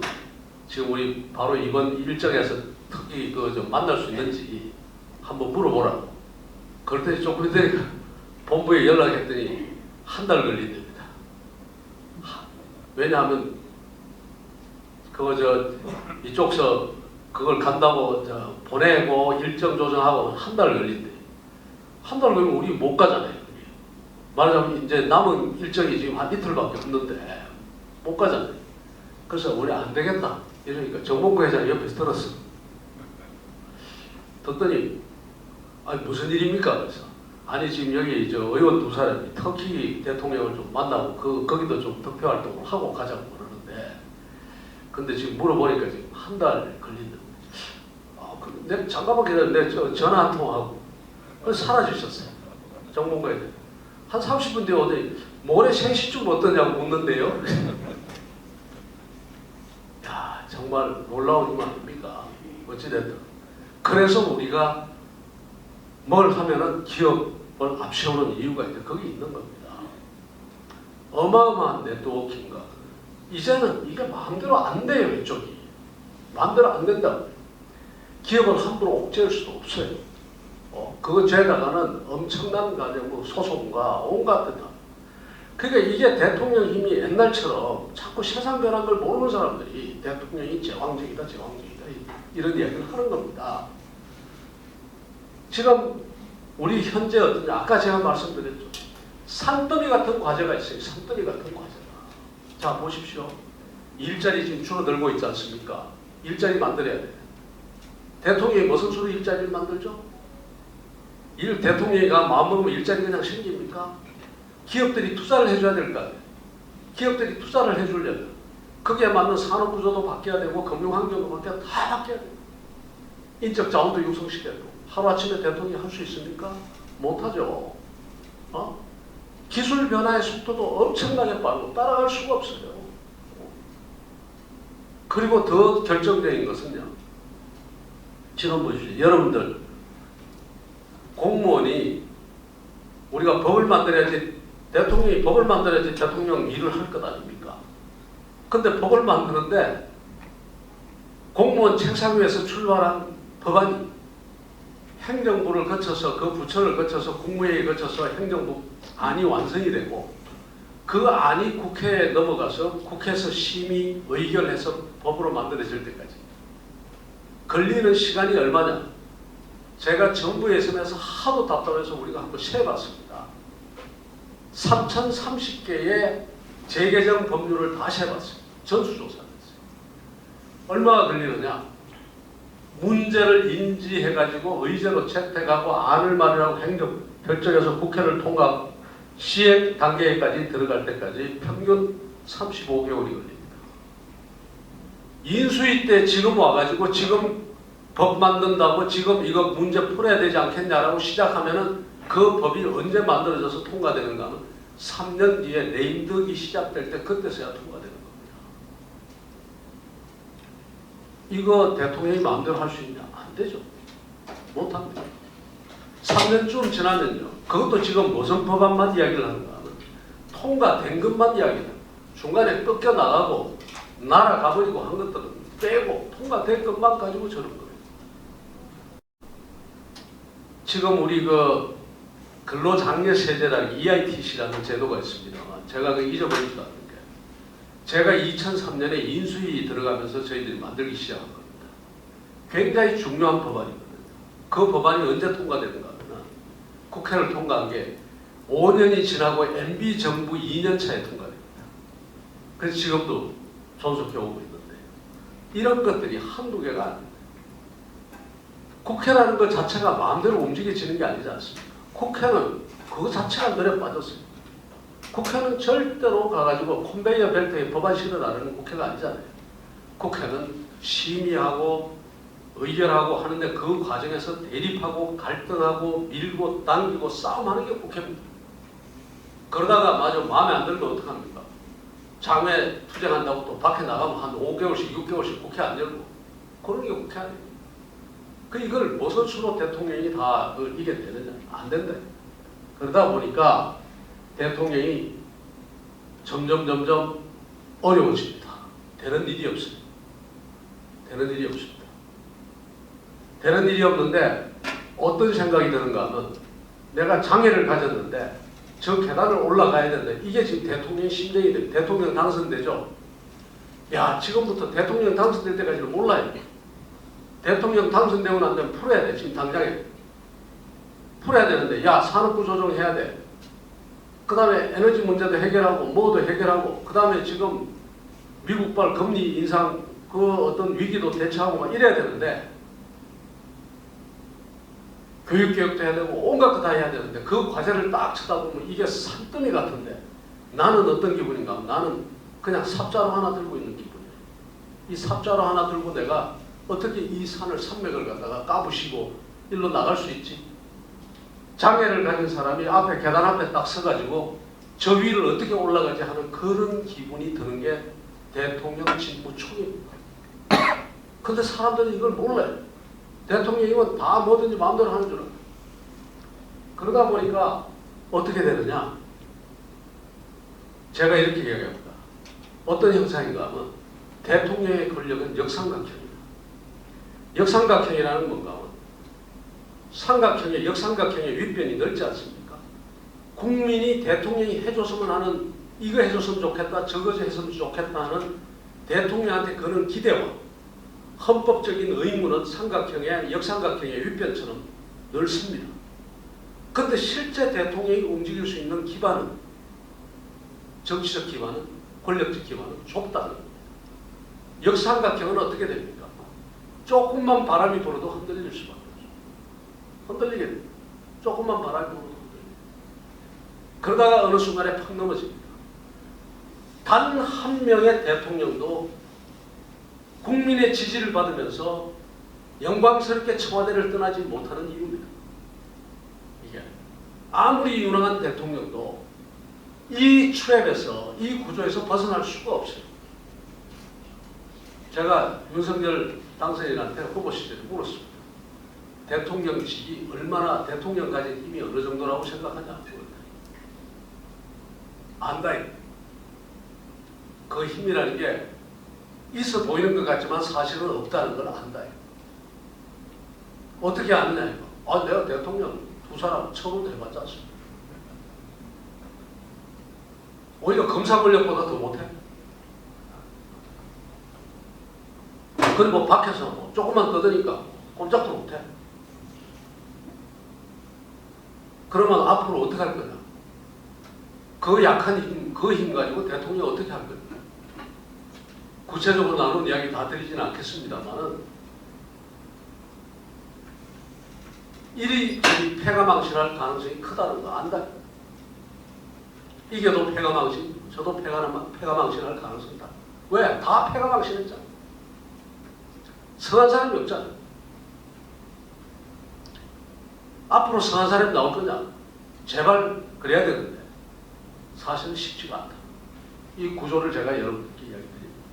지금 우리 바로 이번 일정에서 터키 그 좀 만날 수 있는지 한번 물어보라고. 그랬더니 조금 있으니까 본부에 연락했더니 한 달 걸린답니다. 왜냐하면 그거 이쪽서 그걸 간다고 보내고 일정 조정하고 한 달 걸린대. 한 달 걸리면 우리 못 가잖아요. 말하자면 이제 남은 일정이 지금 한 이틀밖에 없는데 못 가잖아요. 그래서 우리 안 되겠다. 이러니까 정몽구 회장이 옆에서 들었어. 듣더니 아니 무슨 일입니까? 그래서 아니 지금 여기 의원 2사람이 터키 대통령을 좀 만나고 거기도 좀 득표 활동을 하고 가자고 그러는데 근데 지금 물어보니까 지금 한 달 걸린다. 내가 잠깐만 기다려. 내가 전화 한 통하고 그래서 사라지셨어요. 정몽구 회장. 한 30분 뒤에 오더니 모레 생시쯤 어떠냐고 묻는데요. 정말 놀라운 힘 아닙니까? 어찌됐든. 그래서 우리가 뭘 하면은 기업을 앞세우는 이유가 이제 거기 있는 겁니다. 어마어마한 네트워킹과 이제는 이게 마음대로 안 돼요. 이쪽이 마음대로 안 된다고. 기업을 함부로 옥죄할 수도 없어요. 그거 죄다가는 엄청난 가지고 소송과 온갖 것. 그러니까 이게 대통령 힘이 옛날처럼 자꾸 세상 변한 걸 모르는 사람들이 대통령이 제왕적이다 이런 이야기를 하는 겁니다. 지금 우리 현재 어떠냐, 아까 제가 말씀드렸죠. 산더미 같은 과제가 있어요. 산더미 같은 과제가. 자 보십시오. 일자리 지금 줄어들고 있지 않습니까? 일자리 만들어야 돼. 대통령이 무슨 수로 일자리를 만들죠? 대통령이가 마음먹으면 일자리 그냥 생깁니까? 기업들이 투자를 해줘야 될 거 아니에요. 기업들이 투자를 해주려면 거기에 맞는 산업구조도 바뀌어야 되고 금융환경도 바뀌어야 다 바뀌어야 돼요. 인적 자원도 육성시켜야 되고. 하루아침에 대통령이 할 수 있습니까? 못하죠. 기술 변화의 속도도 엄청나게 빠르고 따라갈 수가 없어요. 그리고 더 결정적인 것은요. 지금 보십시오. 여러분들 공무원이 우리가 법을 만들어야지, 대통령이 법을 만들어야지 대통령 일을 할 것 아닙니까? 근데 법을 만드는데 공무원 책상 위에서 출발한 법안이 행정부를 거쳐서 그 부처를 거쳐서 국무회의에 거쳐서 행정부 안이 완성이 되고 그 안이 국회에 넘어가서 국회에서 심의 의결해서 법으로 만들어질 때까지 걸리는 시간이 얼마냐? 제가 정부에 있으면서 하도 답답해서 우리가 한번 세봤습니다. 3030개의 재개정 법률을 다 세봤어요. 전수조사를 했어요. 얼마가 걸리느냐? 문제를 인지해가지고 의제로 채택하고 안을 마련하고 행정 결정해서 국회를 통과 시행 단계까지 들어갈 때까지 평균 35개월이 걸립니다. 인수위 때 지금 와가지고 지금 법 만든다고 지금 이거 문제 풀어야 되지 않겠냐라고 시작하면은 그 법이 언제 만들어져서 통과되는가 하면 3년 뒤에 레임덕이 시작될 때 그때서야 통과되는 겁니다. 이거 대통령이 마음대로 할 수 있냐? 안 되죠. 못합니다. 3년쯤 지나면요. 그것도 지금 무슨 법안만 이야기를 하는가 하면 통과된 것만 이야기해요. 중간에 꺾여나가고 날아가버리고 한 것들은 빼고 통과된 것만 가지고 저런 거예요. 지금 우리 그 근로장려세제라는 EITC라는 제도가 있습니다만 제가 그 잊어버리지도 않는 게 제가 2003년에 인수위 들어가면서 저희들이 만들기 시작한 겁니다. 굉장히 중요한 법안이거든요. 그 법안이 언제 통과되는가 하면 국회를 통과한 게 5년이 지나고 MB 정부 2년 차에 통과됩니다. 그래서 지금도 존속해 오고 있는데 이런 것들이 한두 개가 아닙니다. 국회라는 것 자체가 마음대로 움직여지는 게 아니지 않습니까? 국회는 그거 자체가 늘에 빠졌어요. 국회는 절대로 가가지고 컨베이어 벨트에 법안 실어나르는 국회가 아니잖아요. 국회는 심의하고 의결하고 하는데 그 과정에서 대립하고 갈등하고 밀고 당기고 싸움하는 게 국회입니다. 그러다가 마저 마음에 안 들면 어떡합니까? 장외 투쟁한다고 또 밖에 나가면 한 5개월씩 6개월씩 국회 안 열고 그런 게 국회 아니에요. 이걸 무슨 수로 대통령이 다 이겨내느냐? 안 된다. 그러다 보니까 대통령이 점점 어려워집니다. 되는 일이 없어요. 되는 일이 없습니다. 되는 일이 없는데 어떤 생각이 드는가 하면 내가 장애를 가졌는데 저 계단을 올라가야 되는데 이게 지금 대통령의 심정이 돼요. 대통령 당선되죠? 야, 지금부터 대통령 당선될 때까지는 몰라요. 대통령 당선되고 난 다음에 풀어야 돼. 지금 당장에 풀어야 되는데 야, 산업구 조정해야 돼. 그 다음에 에너지 문제도 해결하고 뭐도 해결하고 그 다음에 지금 미국발 금리 인상 그 어떤 위기도 대처하고 막 이래야 되는데 교육개혁도 해야 되고 온갖 거 다 해야 되는데 그 과제를 딱 쳐다보면 이게 산더미 같은데 나는 어떤 기분인가 하면 나는 그냥 삽자루 하나 들고 있는 기분이에요. 이 삽자루 하나 들고 내가 어떻게 이 산을 산맥을 갖다가 까부시고 일로 나갈 수 있지? 장애를 가진 사람이 앞에 계단 앞에 딱 서가지고 저 위를 어떻게 올라가지 하는 그런 기분이 드는 게 대통령 직무총입니다. 근데 사람들이 이걸 몰라요. 대통령이면 다 뭐든지 마음대로 하는 줄 알아요. 그러다 보니까 어떻게 되느냐? 제가 이렇게 이야기합니다. 어떤 형상인가 하면 대통령의 권력은 역삼각형입니다. 역삼각형이라는 뭔가 하면 삼각형의 역삼각형의 윗변이 넓지 않습니까? 국민이 대통령이 해줬으면 하는 이거 해줬으면 좋겠다 저거 했으면 좋겠다 하는 대통령한테 그런 기대와 헌법적인 의무는 삼각형의 역삼각형의 윗변처럼 넓습니다. 그런데 실제 대통령이 움직일 수 있는 기반은 정치적 기반은 권력적 기반은 좁다는 겁니다. 역삼각형은 어떻게 됩니까? 조금만 바람이 불어도 흔들릴 수밖에 없어요. 흔들리게 됩니다. 조금만 바람이 불어도 흔들립니다. 그러다가 어느 순간에 팍 넘어집니다. 단 한 명의 대통령도 국민의 지지를 받으면서 영광스럽게 청와대를 떠나지 못하는 이유입니다. 이게 아무리 유능한 대통령도 이 트랩에서 이 구조에서 벗어날 수가 없어요. 제가 윤석열 당선인한테 후보 시절에 물었습니다. 대통령직이 얼마나 대통령까지 힘이 어느 정도라고 생각하냐? 안다. 그 힘이라는 게 있어 보이는 것 같지만 사실은 없다는 걸 안다. 어떻게 아느냐 이거. 내가 대통령 두 사람 처음으로 해봤지 않습니까? 오히려 검사 권력보다 더 못해. 그리고 밖에서 뭐 조금만 떠드니까 꼼짝도 못해. 그러면 앞으로 어떻게 할 거냐? 그 약한 힘, 그 힘 가지고 대통령이 어떻게 할 거냐? 구체적으로 나눈 이야기 다 드리지는 않겠습니다만은 이리 패가 망신할 가능성이 크다는 거 안다. 이겨도 패가 망신, 저도 패가 망신할 가능성이 있다. 왜? 다 패가 망신했잖아. 성한 사람이 없잖아. 앞으로 성한 사람이 나올 거냐? 제발 그래야 되는데 사실은 쉽지가 않다. 이 구조를 제가 여러분께 이야기 드립니다.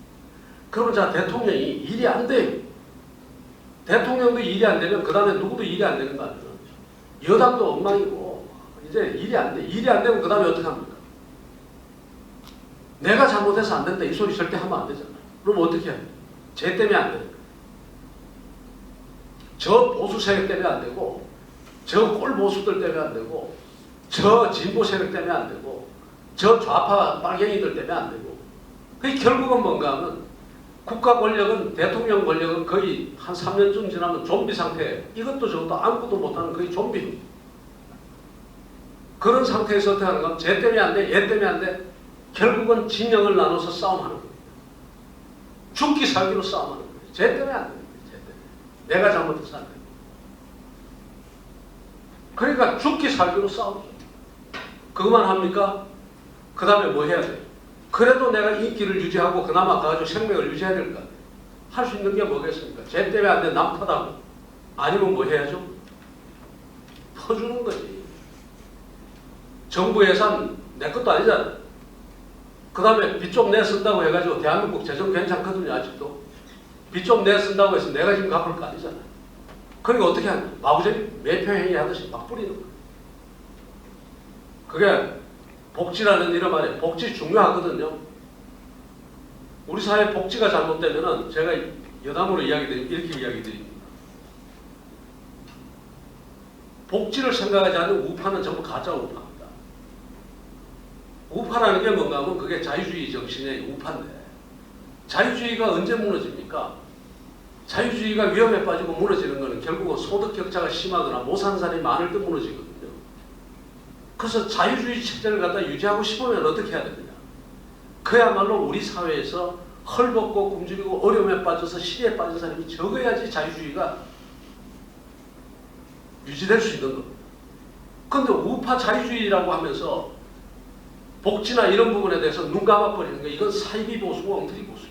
그러면 자 대통령이 일이 안 돼요. 대통령도 일이 안 되면 그 다음에 누구도 일이 안 되는 거 아니에요. 여당도 엉망이고 이제 일이 안 돼. 일이 안 되면 그 다음에 어떻게 합니까? 내가 잘못해서 안 된다. 이 소리 절대 하면 안 되잖아요. 그럼 어떻게 해야 돼요? 쟤 때문에 안 되는 거예요. 저 보수 세력 때문에 안 되고 저 꼴 보수들 때문에 안 되고 저 진보 세력 때문에 안 되고 저 좌파 빨갱이들 때문에 안 되고 그게 결국은 뭔가 하면 국가 권력은 대통령 권력은 거의 한 3년쯤 지나면 좀비 상태 이것도 저것도 아무것도 못하는 거의 좀비 그런 상태에서 어떻게 하는 건 쟤 때문에 안 돼, 얘 때문에 안 돼 결국은 진영을 나눠서 싸움하는 거예요. 죽기 살기로 싸움하는 거예요. 쟤 때문에 안 돼. 쟤 때문에. 내가 잘못해서 안 돼. 그러니까 죽기 살기로 싸우죠. 그것만 합니까? 그 다음에 뭐 해야 돼요? 그래도 내가 인기를 유지하고 그나마 가지고 생명을 유지해야 될 거 아니에요. 할 수 있는 게 뭐겠습니까? 쟤 때문에 안 돼. 남 터다고. 아니면 뭐 해야죠? 퍼주는 거지. 정부 예산 내 것도 아니잖아. 그 다음에 빚 좀 내 쓴다고 해가지고 대한민국 재정 괜찮거든요. 아직도. 빚 좀 내 쓴다고 해서 내가 지금 갚을 거 아니잖아. 그러니까 어떻게 하냐. 마구잡이 매표행위 하듯이 막 뿌리는 거야. 그게 복지라는 이런 말에 복지 중요하거든요. 우리 사회 복지가 잘못되면은 제가 여담으로 이렇게 이야기 드립니다. 복지를 생각하지 않는 우파는 전부 가짜 우파입니다. 우파라는 게 뭔가 하면 그게 자유주의 정신의 우파인데 자유주의가 언제 무너집니까? 자유주의가 위험에 빠지고 무너지는 것은 결국은 소득 격차가 심하거나 못 사는 사람이 많을 때 무너지거든요. 그래서 자유주의 체제를 갖다 유지하고 싶으면 어떻게 해야 되느냐? 그야말로 우리 사회에서 헐벗고 굶주리고 어려움에 빠져서 시리에 빠진 사람이 적어야지 자유주의가 유지될 수 있는 겁니다. 그런데 우파 자유주의라고 하면서 복지나 이런 부분에 대해서 눈 감아버리는 거 이건 사이비 보수고 엉터리 보수예요.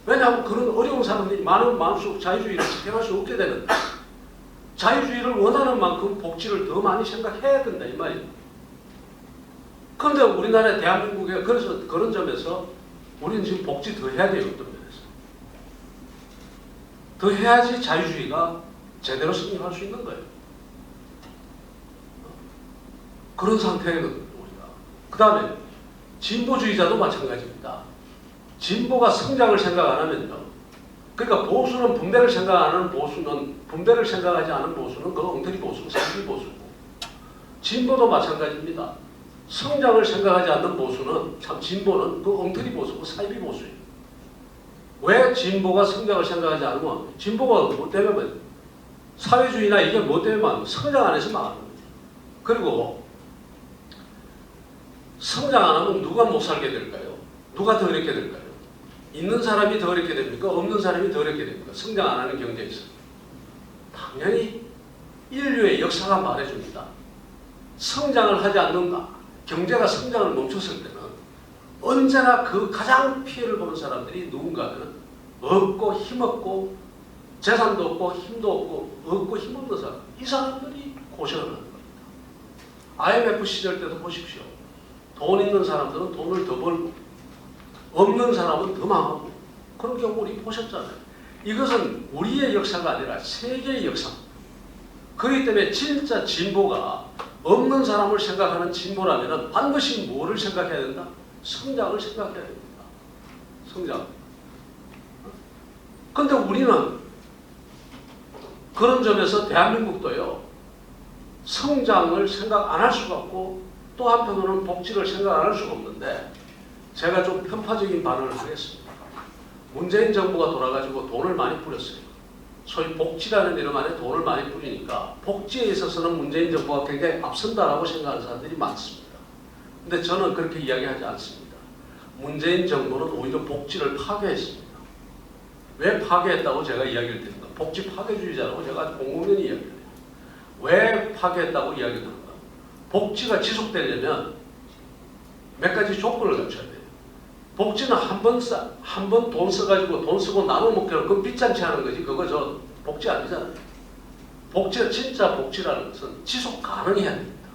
왜냐하면 그런 어려운 사람들이 많은 많을수록 자유주의를 지켜갈 수 없게 되는데 자유주의를 원하는 만큼 복지를 더 많이 생각해야 된다 이 말이에요. 그런데 우리나라 대한민국에 그래서 그런 점에서 우리는 지금 복지 더 해야 돼요. 어떤 면에서. 더 해야지 자유주의가 제대로 승리할 수 있는 거예요. 그런 상태거든요, 우리가. 그 다음에 진보주의자도 마찬가지입니다. 진보가 성장을 생각 안 하면요. 그러니까 보수는 분배를 생각 안 하는 보수는, 분배를 생각하지 않은 보수는 그 엉터리 보수고 사기 보수고, 진보도 마찬가지입니다. 성장을 생각하지 않는 보수는, 참 진보는 그 엉터리 보수고 사이비 보수예요. 왜 진보가 성장을 생각하지 않으면, 진보가 뭐 때문에 사회주의나 이게 뭐 때문에 성장 안 해서 망하는 거죠. 그리고 성장 안 하면 누가 못 살게 될까요? 누가 더 어렵게 될까요? 있는 사람이 더 어렵게 됩니까? 없는 사람이 더 어렵게 됩니까? 성장 안 하는 경제에서. 당연히 인류의 역사가 말해줍니다. 성장을 하지 않는다. 경제가 성장을 멈췄을 때는 언제나 그 가장 피해를 보는 사람들이 누군가는 없고 힘없고 재산도 없고 힘도 없고 힘없는 사람. 이 사람들이 고생을 하는 겁니다. IMF 시절 때도 보십시오. 돈 있는 사람들은 돈을 더 벌고 없는 사람은 더 망하고 그런 경우 우리 보셨잖아요. 이것은 우리의 역사가 아니라 세계의 역사. 그렇기 때문에 진짜 진보가 없는 사람을 생각하는 진보라면 반드시 뭐를 생각해야 된다? 성장을 생각해야 됩니다. 성장. 그런데 우리는 그런 점에서 대한민국도요. 성장을 생각 안 할 수가 없고 또 한편으로는 복지를 생각 안 할 수가 없는데 제가 좀 편파적인 반응을 하겠습니다. 문재인 정부가 돌아가지고 돈을 많이 뿌렸어요. 소위 복지라는 이름 안에 돈을 많이 뿌리니까 복지에 있어서는 문재인 정부가 굉장히 앞선다라고 생각하는 사람들이 많습니다. 근데 저는 그렇게 이야기하지 않습니다. 문재인 정부는 오히려 복지를 파괴했습니다. 왜 파괴했다고 제가 이야기를 드립니다. 복지 파괴주의자라고 제가 아주 공공연히 이야기를 해요. 왜 파괴했다고 이야기를 하는가? 복지가 지속되려면 몇 가지 조건을 갖춰야 돼요. 복지는 한 번 돈 써가지고 돈 쓰고 나눠 먹기로 그건 빚잔치 하는 거지. 그거 저 복지 아니잖아요. 복지가 진짜 복지라는 것은 지속 가능해야 됩니다.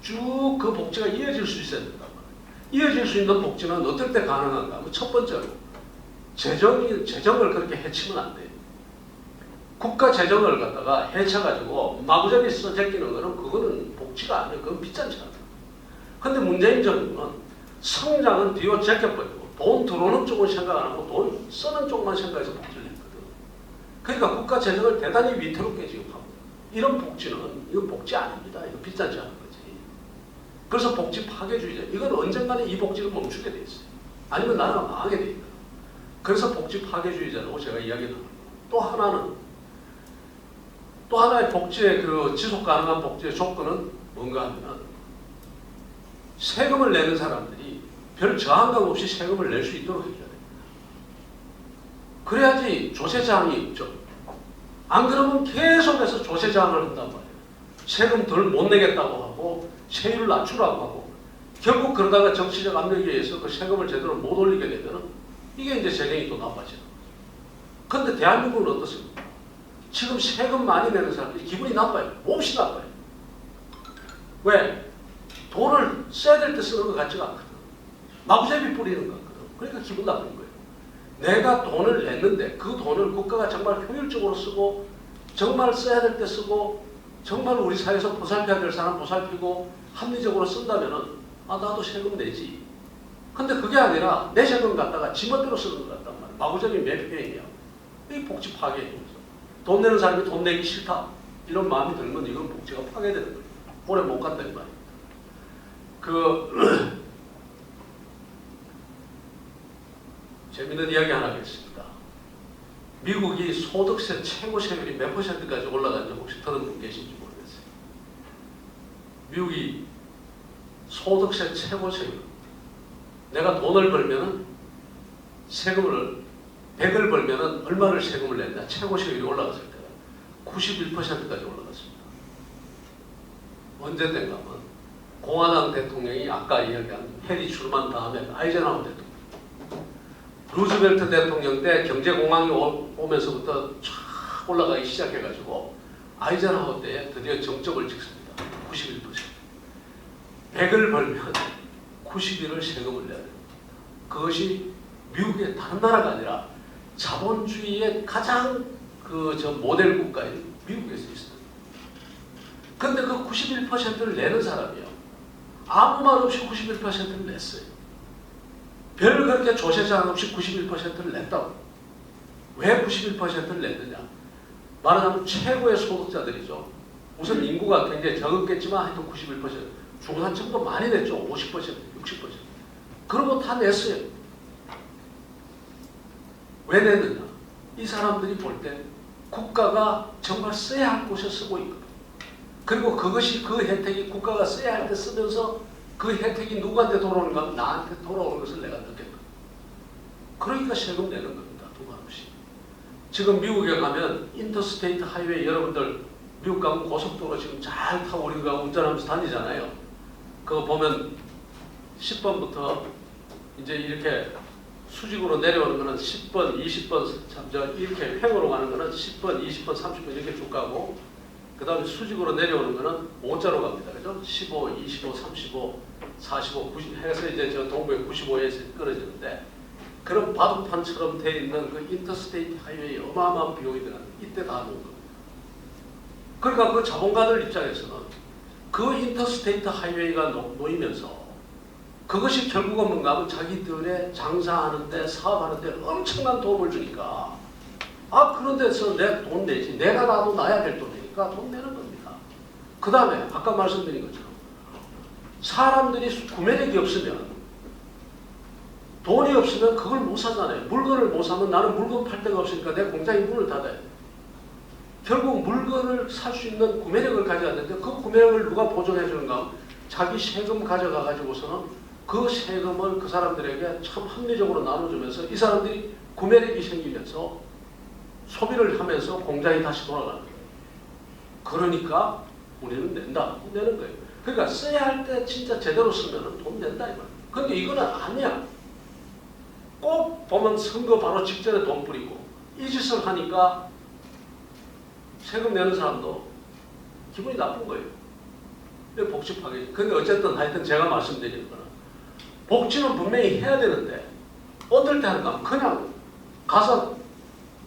쭉 그 복지가 이어질 수 있어야 된다. 이어질 수 있는 복지는 어떨 때 가능한가? 첫 번째로 재정을 그렇게 해치면 안 돼요. 국가 재정을 갖다가 해쳐가지고 마구잡이 써 제끼는 거는 그거는 복지가 아니에요. 그건 빚잔치다. 근데 문재인 정부는 성장은 뒤로 제껴버리고 돈 들어오는 쪽을 생각 안 하고 돈 쓰는 쪽만 생각해서 복지를 했거든. 그러니까 국가 재정을 대단히 위태롭게 지금 하고 이런 복지는 이건 복지 아닙니다. 이거 빚잔치 하는 거지. 그래서 복지 파괴주의자. 이건 언젠가는 이 복지를 멈추게 돼 있어요. 아니면 나라가 망하게 돼 있거든. 그래서 복지 파괴주의자라고 제가 이야기를 합니다. 또 하나의 복지의 그 지속 가능한 복지의 조건은 뭔가 하면 세금을 내는 사람들이 별 저항감 없이 세금을 낼 수 있도록 해줘야 됩니다. 그래야지 조세저항이 있죠. 안 그러면 계속해서 조세저항을 한단 말이에요. 세금 덜 못 내겠다고 하고 세율을 낮추라고 하고 결국 그러다가 정치적 압력에 의해서 그 세금을 제대로 못 올리게 되면 이게 이제 재정이 또 나빠져요. 그런데 대한민국은 어떻습니까? 지금 세금 많이 내는 사람들이 기분이 나빠요. 몹시 나빠요. 왜? 돈을 써야 될 때 쓰는 것 같지가 않거든. 마구잡이 뿌리는 것 같거든. 그러니까 기분 나쁜 거예요. 내가 돈을 냈는데 그 돈을 국가가 정말 효율적으로 쓰고 정말 써야 될 때 쓰고 정말 우리 사회에서 보살펴야 될 사람 보살피고 합리적으로 쓴다면은 나도 세금 내지. 근데 그게 아니라 내 세금 갖다가 지멋대로 쓰는 것 같단 말이야. 마구잡이 매표행위야. 이 복지 파괴예요. 돈 내는 사람이 돈 내기 싫다. 이런 마음이 들면 이건 복지가 파괴되는 거예요. 오래 못 간다 이 말이에요. 재밌는 이야기 하나 하겠습니다. 미국이 소득세 최고 세율이 몇 %까지 올라간지 혹시 들은 분 계신지 모르겠어요. 미국이 소득세 최고 세율. 내가 돈을 벌면은 세금을 100을 벌면은 얼마를 세금을 낸다. 최고 세율이 올라갔을 때가 91%까지 올라갔습니다. 언제 된가 하면 공화당 대통령이 아까 이야기한 해리 트루먼 다음에 아이젠하워 대통령. 루즈벨트 대통령 때 경제공황이 오면서부터 쫙 올라가기 시작해가지고 아이젠하워 때에 드디어 정점을 찍습니다. 91%. 100을 벌면 90일을 세금을 내야 됩니다. 그것이 미국의 다른 나라가 아니라 자본주의의 가장 그 저 모델 국가인 미국에서 있어요. 근데 그 91%를 내는 사람이요. 아무 말 없이 91%를 냈어요. 별 그렇게 조세장 없이 91%를 냈다고. 왜 91%를 냈느냐? 말하자면 최고의 소득자들이죠. 우선 인구가 굉장히 적었겠지만 하여튼 91%. 중산층도 많이 냈죠. 50%, 60%. 그러고 다 냈어요. 왜 냈느냐? 이 사람들이 볼 때 국가가 정말 써야 할 곳에 쓰고 있거든. 그리고 그것이 그 혜택이 국가가 써야 할 때 쓰면서 그 혜택이 누구한테 돌아오는가 하면 나한테 돌아오는 것을 내가 느꼈거든. 그러니까 세금 내는 겁니다. 두말 없이. 지금 미국에 가면 인터스테이트 하이웨이 여러분들 미국 가면 고속도로 지금 잘 타고 우리가 운전하면서 다니잖아요. 그거 보면 10번부터 이제 이렇게 수직으로 내려오는 거는 10번, 20번, 이렇게 횡으로 가는 거는 10번, 20번, 30번 이렇게 쭉 가고 그 다음에 수직으로 내려오는 거는 5자로 갑니다. 그죠? 15, 25, 35, 45, 90 해서 이제 저 동부에 95에서 끊어지는데 그런 바둑판처럼 돼 있는 그 인터스테이트 하이웨이 어마어마한 비용이 들어가는 이때 다 놓은 겁니다. 그러니까 그 자본가들 입장에서는 그 인터스테이트 하이웨이가 놓이면서 그것이 결국은 뭔가 하면 자기들의 장사하는데 사업하는데 엄청난 도움을 주니까 그런 데서 내 돈 내지 내가 나도 나야 될 돈이니까 돈 내는 겁니다. 그 다음에 아까 말씀드린 것처럼 사람들이 구매력이 없으면 돈이 없으면 그걸 못 사잖아요. 물건을 못 사면 나는 물건 팔 데가 없으니까 내 공장이 문을 닫아요. 결국 물건을 살 수 있는 구매력을 가져왔는데 그 구매력을 누가 보존해 주는가? 자기 세금 가져가 가지고서는 그 세금을 그 사람들에게 참 합리적으로 나눠주면서 이 사람들이 구매력이 생기면서 소비를 하면서 공장이 다시 돌아가는 거예요. 그러니까 우리는 낸다. 내는 거예요. 그러니까 써야 할 때 진짜 제대로 쓰면 돈 낸다 이 말이에요. 근데 이거는 아니야. 꼭 보면 선거 바로 직전에 돈 뿌리고 이 짓을 하니까 세금 내는 사람도 기분이 나쁜 거예요. 복잡하게. 근데 어쨌든 하여튼 제가 말씀드리는 거는 복지는 분명히 해야 되는데 어떨 때 하는가 하면 그냥 가서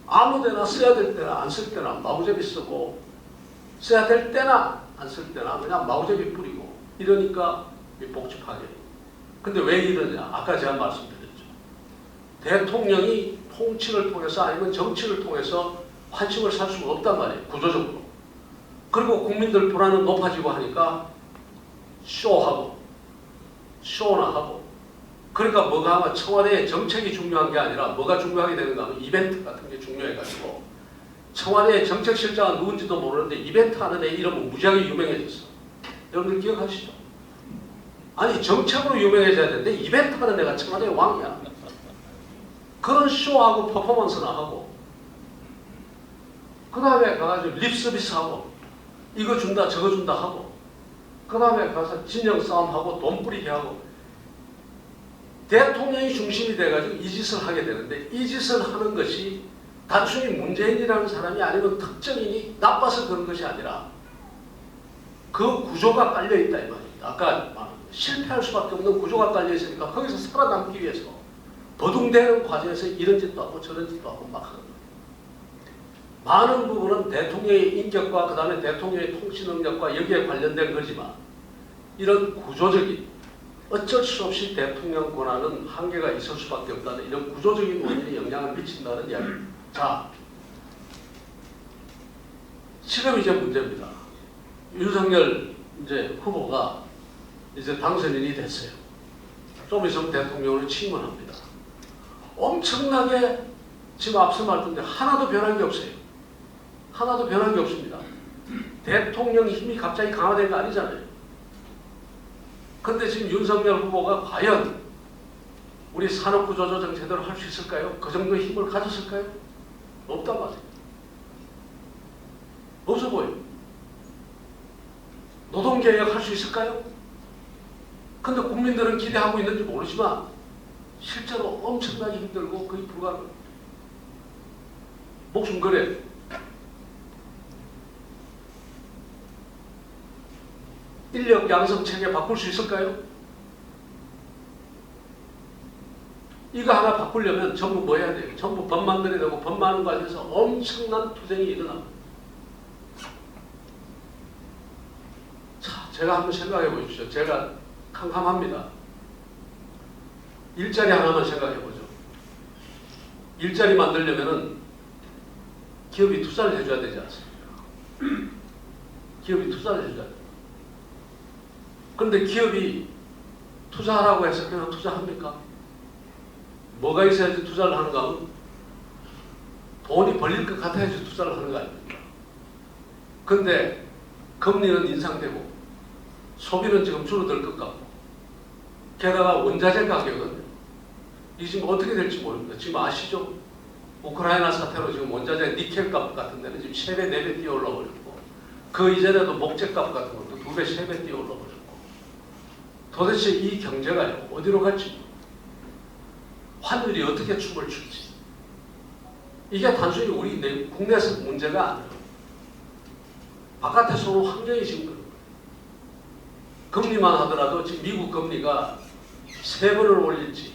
아무 데나 써야 될 때나 안 쓸 때나 마구잡이 쓰고 써야 될 때나 안 쓸 때나 그냥 마구잡이 뿌리고 이러니까 복잡하게. 근데 왜 이러냐? 아까 제가 말씀드렸죠. 대통령이 통치를 통해서 아니면 정치를 통해서 환심을 살 수가 없단 말이에요. 구조적으로. 그리고 국민들 불안은 높아지고 하니까 쇼나 하고 그러니까 뭐가 하면 청와대의 정책이 중요한 게 아니라 뭐가 중요하게 되는가 하면 이벤트 같은 게 중요해가지고 청와대의 정책실장은 누군지도 모르는데 이벤트 하는 애 이름은 무지하게 유명해졌어. 여러분들 기억하시죠? 아니 정책으로 유명해져야 되는데 이벤트 하는 애가 청와대의 왕이야. 그런 쇼하고 퍼포먼스나 하고 그 다음에 가가지고 립서비스하고 이거 준다 저거 준다 하고 그 다음에 가서 진영 싸움하고 돈 뿌리게 하고 대통령이 중심이 돼가지고 이 짓을 하게 되는데 이 짓을 하는 것이 단순히 문재인이라는 사람이 아니면 특정인이 나빠서 그런 것이 아니라 그 구조가 깔려있다 이 말입니다. 아까 실패할 수밖에 없는 구조가 깔려있으니까 거기서 살아남기 위해서 버둥대는 과정에서 이런 짓도 하고 저런 짓도 하고 막 하는 거예요. 많은 부분은 대통령의 인격과 그 다음에 대통령의 통치 능력과 여기에 관련된 거지만 이런 구조적인 어쩔 수 없이 대통령 권한은 한계가 있을 수밖에 없다는 이런 구조적인 원인이 영향을 미친다는 이야기입니다. 자, 지금 이제 문제입니다. 윤석열 이제 후보가 이제 당선인이 됐어요. 좀 있으면 대통령으로 취임을 합니다. 엄청나게 지금 앞서 말했던데 하나도 변한 게 없어요. 하나도 변한 게 없습니다. 대통령 힘이 갑자기 강화된 거 아니잖아요. 근데 지금 윤석열 후보가 과연 우리 산업구조조정 제대로 할 수 있을까요? 그 정도의 힘을 가졌을까요? 없단 말이에요. 없어 보여요. 노동개혁 할 수 있을까요? 근데 국민들은 기대하고 있는지 모르지만 실제로 엄청나게 힘들고 거의 불가능합니다. 목숨 걸어요. 인력 양성 체계 바꿀 수 있을까요? 이거 하나 바꾸려면 전부 뭐 해야 돼요? 전부 법 만들어야 되고 법 만드는 과정에서 엄청난 투쟁이 일어납니다. 자, 제가 한번 생각해 보십시오. 제가 캄캄합니다. 일자리 하나만 생각해 보죠. 일자리 만들려면은 기업이 투자를 해줘야 되지 않습니까? 기업이 투자를 해줘야 돼요. 그런데 기업이 투자하라고 해서 그냥 투자합니까? 뭐가 있어야지 투자를 하는가 하면 돈이 벌릴 것 같아야지 투자를 하는 거 아닙니까? 그런데 금리는 인상되고 소비는 지금 줄어들 것 같고 게다가 원자재 가격은 이 지금 어떻게 될지 모릅니다. 지금 아시죠? 우크라이나 사태로 지금 원자재 니켈 값 같은 데는 지금 3배, 4배 뛰어 올라버렸고 그 이전에도 목재 값 같은 것도 2배, 3배 뛰어 올라버렸고 도대체 이 경제가요 어디로 갈지 환율이 어떻게 춤을 출지 이게 단순히 우리 국내에서 문제가 아니에요. 바깥에서 오는 환경이 지금 그런 거예요. 금리만 하더라도 지금 미국 금리가 3번을 올릴지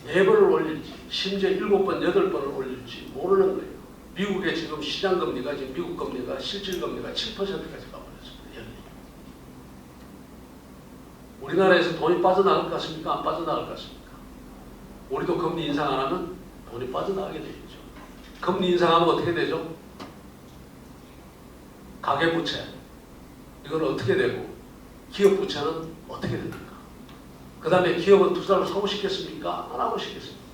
4번을 올릴지 심지어 7번, 8번을 올릴지 모르는 거예요. 미국의 지금 시장 금리가 지금 미국 금리가 실질 금리가 7%까지 가버렸습니다. 우리나라에서 돈이 빠져나갈 것 같습니까? 안 빠져나갈 것 같습니까? 우리도 금리 인상 안 하면 돈이 빠져나가게 되겠죠. 금리 인상하면 어떻게 되죠? 가계부채 이건 어떻게 되고 기업부채는 어떻게 됩니까? 그 다음에 기업은 투자를 하고 싶겠습니까? 안 하고 싶겠습니까?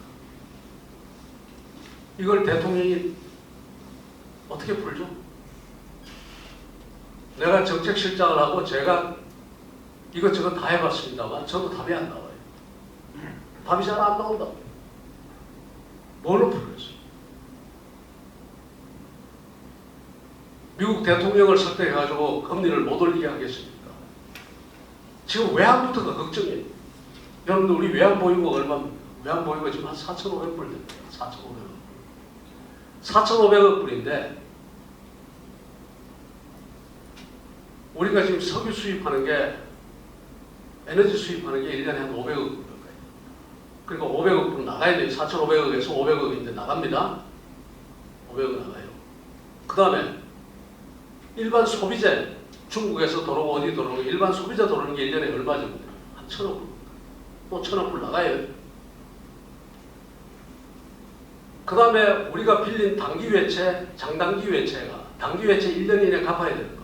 이걸 대통령이 어떻게 풀죠? 내가 정책실장을 하고 제가 이것저것 다 해봤습니다만 저도 답이 안 나와요. 답이 잘 안 나온다고요. 뭘로 풀겠어요? 미국 대통령을 설득해가지고 금리를 못 올리게 하겠습니까? 지금 외환부터가 걱정이에요. 여러분들 우리 외환보유고가 얼마입니까? 외환보유고가 지금 한 4,500불 됩니다. 4,500억. 4,500억 불인데 우리가 지금 석유 수입하는 게 에너지 수입하는 게 1년에 한 500억 불 가까이. 그러니까 500억 불 나가야 돼요. 4,500억에서 500억인데 나갑니다. 500억 나가요. 그 다음에 일반 소비재 중국에서 들어오고 어디 들어오고 일반 소비자 들어오는 게 1년에 얼마 정도 돼요? 한 1,000억 불. 또 1,000억 불 나가요. 그 다음에 우리가 빌린 단기외채, 장단기외채가 단기외채 1년 이내에 갚아야 되는 거.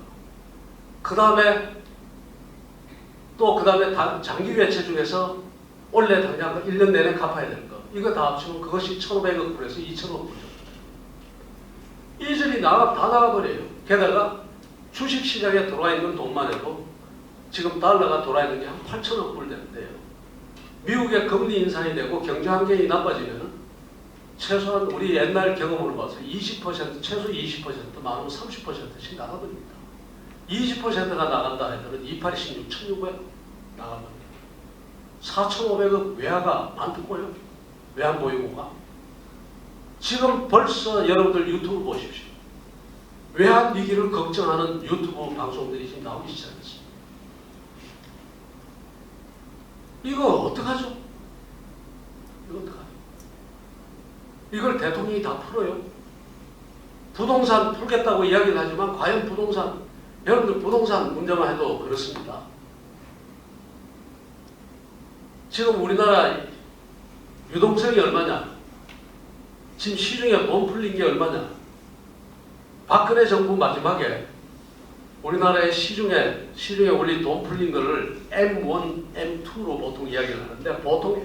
그 다음에 장기외채 중에서 원래 당장 1년 내내 갚아야 되는 거. 이거 다 합치면 그것이 1,500억 불에서 2,000억 불 정도. 이전이 다 나가버려요. 게다가 주식시장에 들어와 있는 돈만 해도 지금 달러가 들어와 있는 게 한 8,000억 불 되는데요. 미국의 금리 인상이 되고 경제 환경이 나빠지면 최소한 우리 옛날 경험으로 봐서 20%, 최소 20%, 많으면 30%씩 나가버립니다. 20%가 나간다 하더라도 28, 16, 1,600 나가버립니다. 4,500억 외화가 많다고요. 외환보유고가. 지금 벌써 여러분들 유튜브 보십시오. 외환 위기를 걱정하는 유튜브 방송들이 지금 나오기 시작했습니다. 이거 어떡하죠? 이거 어떡하죠? 이걸 대통령이 다 풀어요. 부동산 풀겠다고 이야기를 하지만 과연 부동산, 여러분들 부동산 문제만 해도 그렇습니다. 지금 우리나라 유동성이 얼마냐? 지금 시중에 돈 풀린 게 얼마냐? 박근혜 정부 마지막에 우리나라의 시중에 우리 돈 풀린 거를 M1, M2로 보통 이야기를 하는데 보통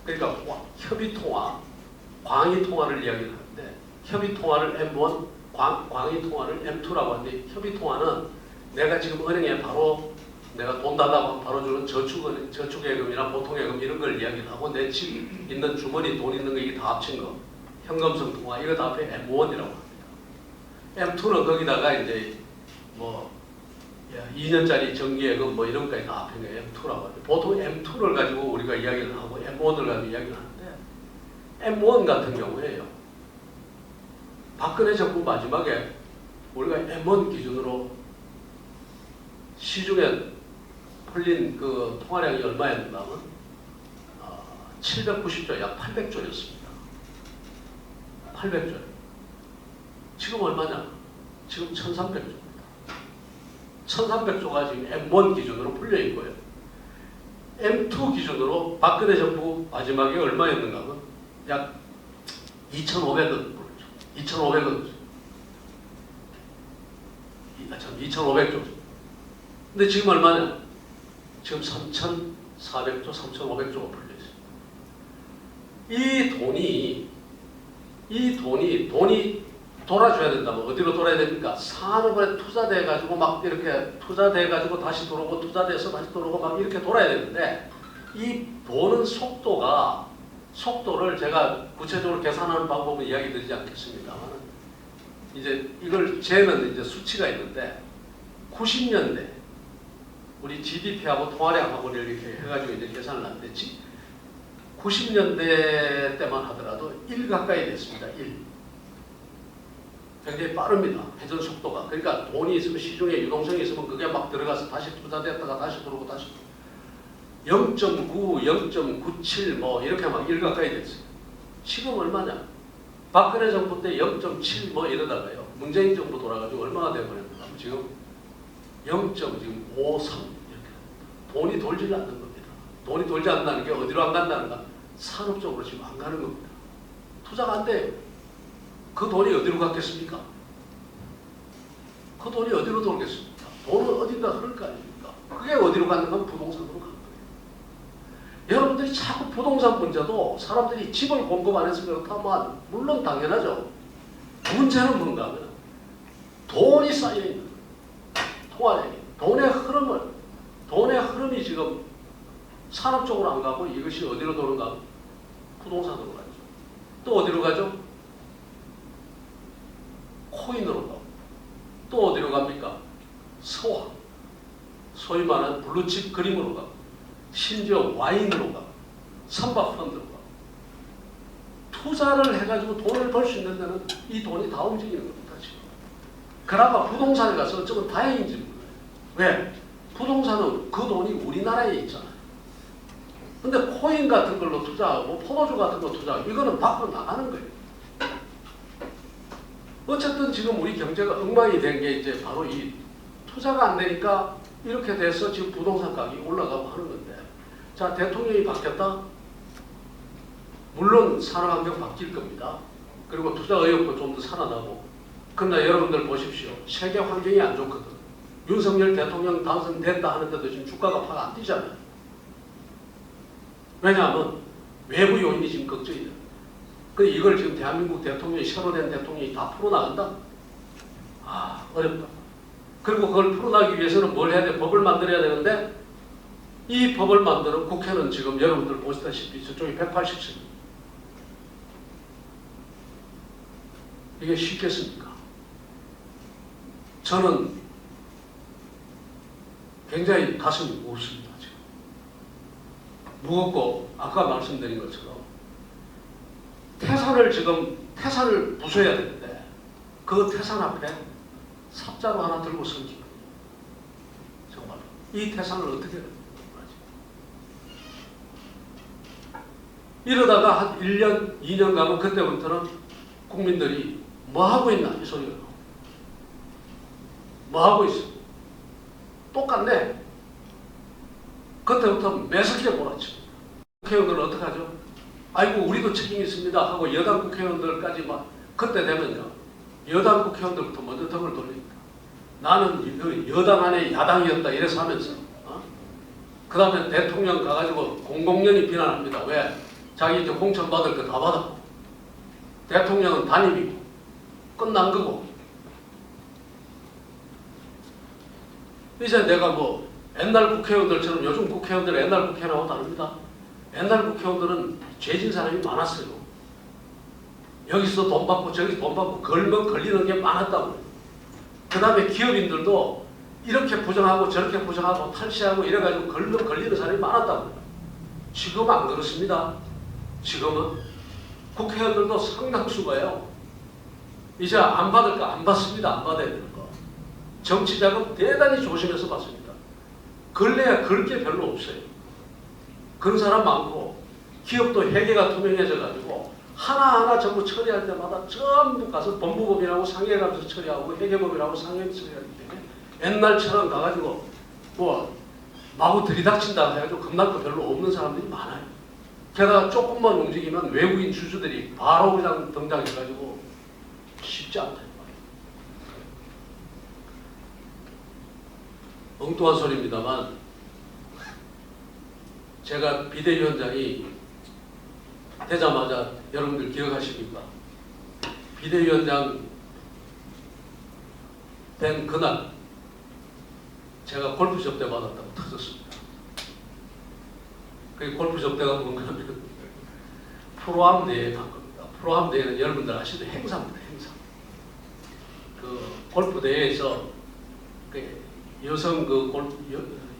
그러니까 협의통화, 광의통화를 이야기를 하는데 협의통화를 M1, 광의통화를 M2라고 하는데 협의통화는 내가 지금 은행에 바로 내가 돈 달라고 하면 바로 주는 저축예금이나 보통예금 이런 걸 이야기를 하고 내 집 있는 주머니 돈 있는 거 이게 다 합친 거 현금성 통화 이거 다 합해 M1이라고 합니다. M2는 거기다가 이제 뭐 2년짜리 정기예금 뭐 이런 거까지 다 합한 게 M2라고 합니다. 보통 M2를 가지고 우리가 이야기를 하고 M1을 가지고 이야기를 하는데 M1 같은 경우에요. 박근혜 정부 마지막에 우리가 M1 기준으로 시중에 풀린 그 통화량이 얼마였냐면 790조, 약 800조였습니다. 800조. 지금 얼마냐? 지금 1300조입니다. 1300조가 지금 M1 기준으로 풀려 있고요. M2 기준으로 박근혜 정부 마지막에 얼마였는가 하면 약 2,500원. 2,500원. 2,500조. 근데 지금 얼마냐? 지금 3,400조, 3,500조가 풀려 있습니다. 이 돈이 돌아줘야 된다면 어디로 돌아야 됩니까? 산업에 투자돼가지고 막 이렇게 투자돼가지고 다시 돌아오고 투자돼서 다시 돌아오고 막 이렇게 돌아야 되는데 이 도는 속도를 제가 구체적으로 계산하는 방법은 이야기 드리지 않겠습니다만 이제 이걸 재는 이제 수치가 있는데 90년대 우리 GDP하고 통화량하고 이렇게 해가지고 이제 계산을 하는데 90년대 때만 하더라도 1 가까이 됐습니다. 1. 굉장히 빠릅니다. 회전 속도가. 그러니까 돈이 있으면 시중에 유동성이 있으면 그게 막 들어가서 다시 투자됐다가 다시 들어오고 다시 0.9, 0.97 뭐 이렇게 막 1 가까이 됐어요. 지금 얼마냐? 박근혜 정부 때 0.7 뭐 이러다가요. 문재인 정부 돌아가지고 얼마나 되어버렸나? 지금 0.53 이렇게. 돈이 돌지 않는 겁니다. 돈이 돌지 않는다는 게 어디로 안 간다는가? 산업 쪽으로 지금 안 가는 겁니다. 투자가 안 돼요. 그 돈이 어디로 갔겠습니까? 그 돈이 어디로 돌겠습니까? 돈은 어딘가 흐를 거 아닙니까? 그게 어디로 가는 건 부동산으로 가는 거예요. 여러분들이 자꾸 부동산 문제도 사람들이 집을 공급 안 해서 그렇다면 물론 당연하죠. 문제는 뭔가 하면 돈이 쌓여있는 통화량이 돈의 흐름이 지금 산업 쪽으로 안 가고 이것이 어디로 도는가? 부동산으로 가죠. 또 어디로 가죠? 코인으로 가고 또 어디로 갑니까? 서화 소위 말하는 블루칩 그림으로 가고 심지어 와인으로 가고 선박펀드로 가고 투자를 해가지고 돈을 벌 수 있는 데는 이 돈이 다 움직이는 겁니다. 지금. 그나마 부동산에 가서 어쩌면 다행인지 몰라요. 왜? 부동산은 그 돈이 우리나라에 있잖아요. 근데 코인 같은 걸로 투자하고 포도주 같은 거 투자하고 이거는 밖으로 나가는 거예요. 어쨌든 지금 우리 경제가 엉망이 된 게 이제 바로 이 투자가 안 되니까 이렇게 돼서 지금 부동산 가격이 올라가고 하는 건데 자 대통령이 바뀌었다? 물론 산업환경 바뀔 겁니다. 그리고 투자 의욕도 좀 더 살아나고 그러나 여러분들 보십시오. 세계 환경이 안 좋거든. 윤석열 대통령 당선됐다 하는데도 지금 주가가 확 안 뛰잖아요. 왜냐하면 외부 요인이 지금 걱정이 돼요. 그 이걸 지금 대한민국 대통령이 새로 된 대통령이 다 풀어나간다? 아 어렵다. 그리고 그걸 풀어나기 위해서는 뭘 해야 돼? 법을 만들어야 되는데 이 법을 만드는 국회는 지금 여러분들 보시다시피 저쪽이 180석. 이게 쉽겠습니까? 저는 굉장히 가슴이 무겁습니다. 지금. 무겁고 아까 말씀드린 것처럼 태산을 부숴야 되는데 그 태산 앞에 삽자루 하나 들고 서기 정말 이 태산을 어떻게 하지? 이러다가 한 1년, 2년 가면 그때부터는 국민들이 뭐 하고 있나 이 소리가 뭐 하고 있어? 똑같네. 그때부터 매섭게 몰아칩니다. 국회의원들은 어떡하죠? 아이고 우리도 책임이 있습니다 하고 여당 국회의원들까지 막 그때 되면요 여당 국회의원들부터 먼저 등을 돌립니다. 나는 그 여당 안에 야당이었다 이래서 하면서 그 다음에 대통령 가가지고 공공연히 비난합니다. 왜? 자기 이제 공천 받을 거 다 받았고 대통령은 단임이고 끝난 거고 이제 내가 뭐 옛날 국회의원들처럼 요즘 국회의원들 옛날 국회의원하고 다릅니다. 옛날 국회의원들은 죄진 사람이 많았어요. 여기서 돈 받고 저기서 돈 받고 걸리는 게 많았다고요. 그 다음에 기업인들도 이렇게 부정하고 저렇게 부정하고 탈시하고 이래가지고 걸리는 사람이 많았다고요. 지금은 안 그렇습니다. 지금은 국회의원들도 상당수가요. 이제 안 받을 거 안 받습니다. 안 받아야 되는 거. 정치자금 대단히 조심해서 받습니다. 걸려야 걸 게 별로 없어요. 그런 사람 많고 기업도 회계가 투명해져 가지고 하나하나 전부 처리할 때마다 전부 가서 법무법이라고 상해 가서 처리하고 회계법이라고 상해 처리하기 때문에 옛날처럼 가가지고 뭐 마구 들이닥친다 해가지고 겁날 거 별로 없는 사람들이 많아요. 게다가 조금만 움직이면 외국인 주주들이 바로 그냥 등장해가지고 쉽지 않다. 엉뚱한 소리입니다만 제가 비대위원장이 되자마자 여러분들 기억하십니까? 비대위원장 된 그날 제가 골프 접대 받았다고 터졌습니다. 그 골프 접대가 뭔가면 프로암 대회에 간 겁니다. 프로암 대회는 여러분들 아시는 행사입니다. 행사. 그 골프 대회에서 그 여성 그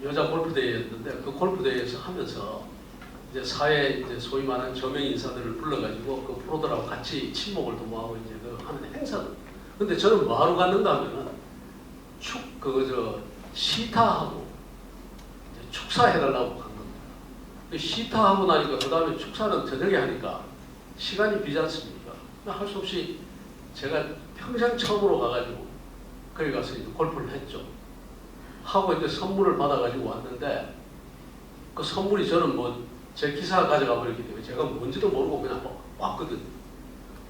여자 골프 대회였는데 그 골프 대회에서 하면서 이제 사회 이제 소위 말하는 저명 인사들을 불러가지고 그 프로들하고 같이 친목을 도모하고 이제 그 하는 행사들. 근데 저는 뭐하러 갔는가 하면은 시타하고 축사해달라고 간 겁니다. 시타하고 나니까 그 다음에 축사는 저녁에 하니까 시간이 비지 않습니까? 할 수 없이 제가 평생 처음으로 가가지고 거기 가서 이제 골프를 했죠. 하고 이제 선물을 받아가지고 왔는데 그 선물이 저는 뭐 제 기사가 가져가 버렸기 때문에 제가 뭔지도 모르고 그냥 왔거든요.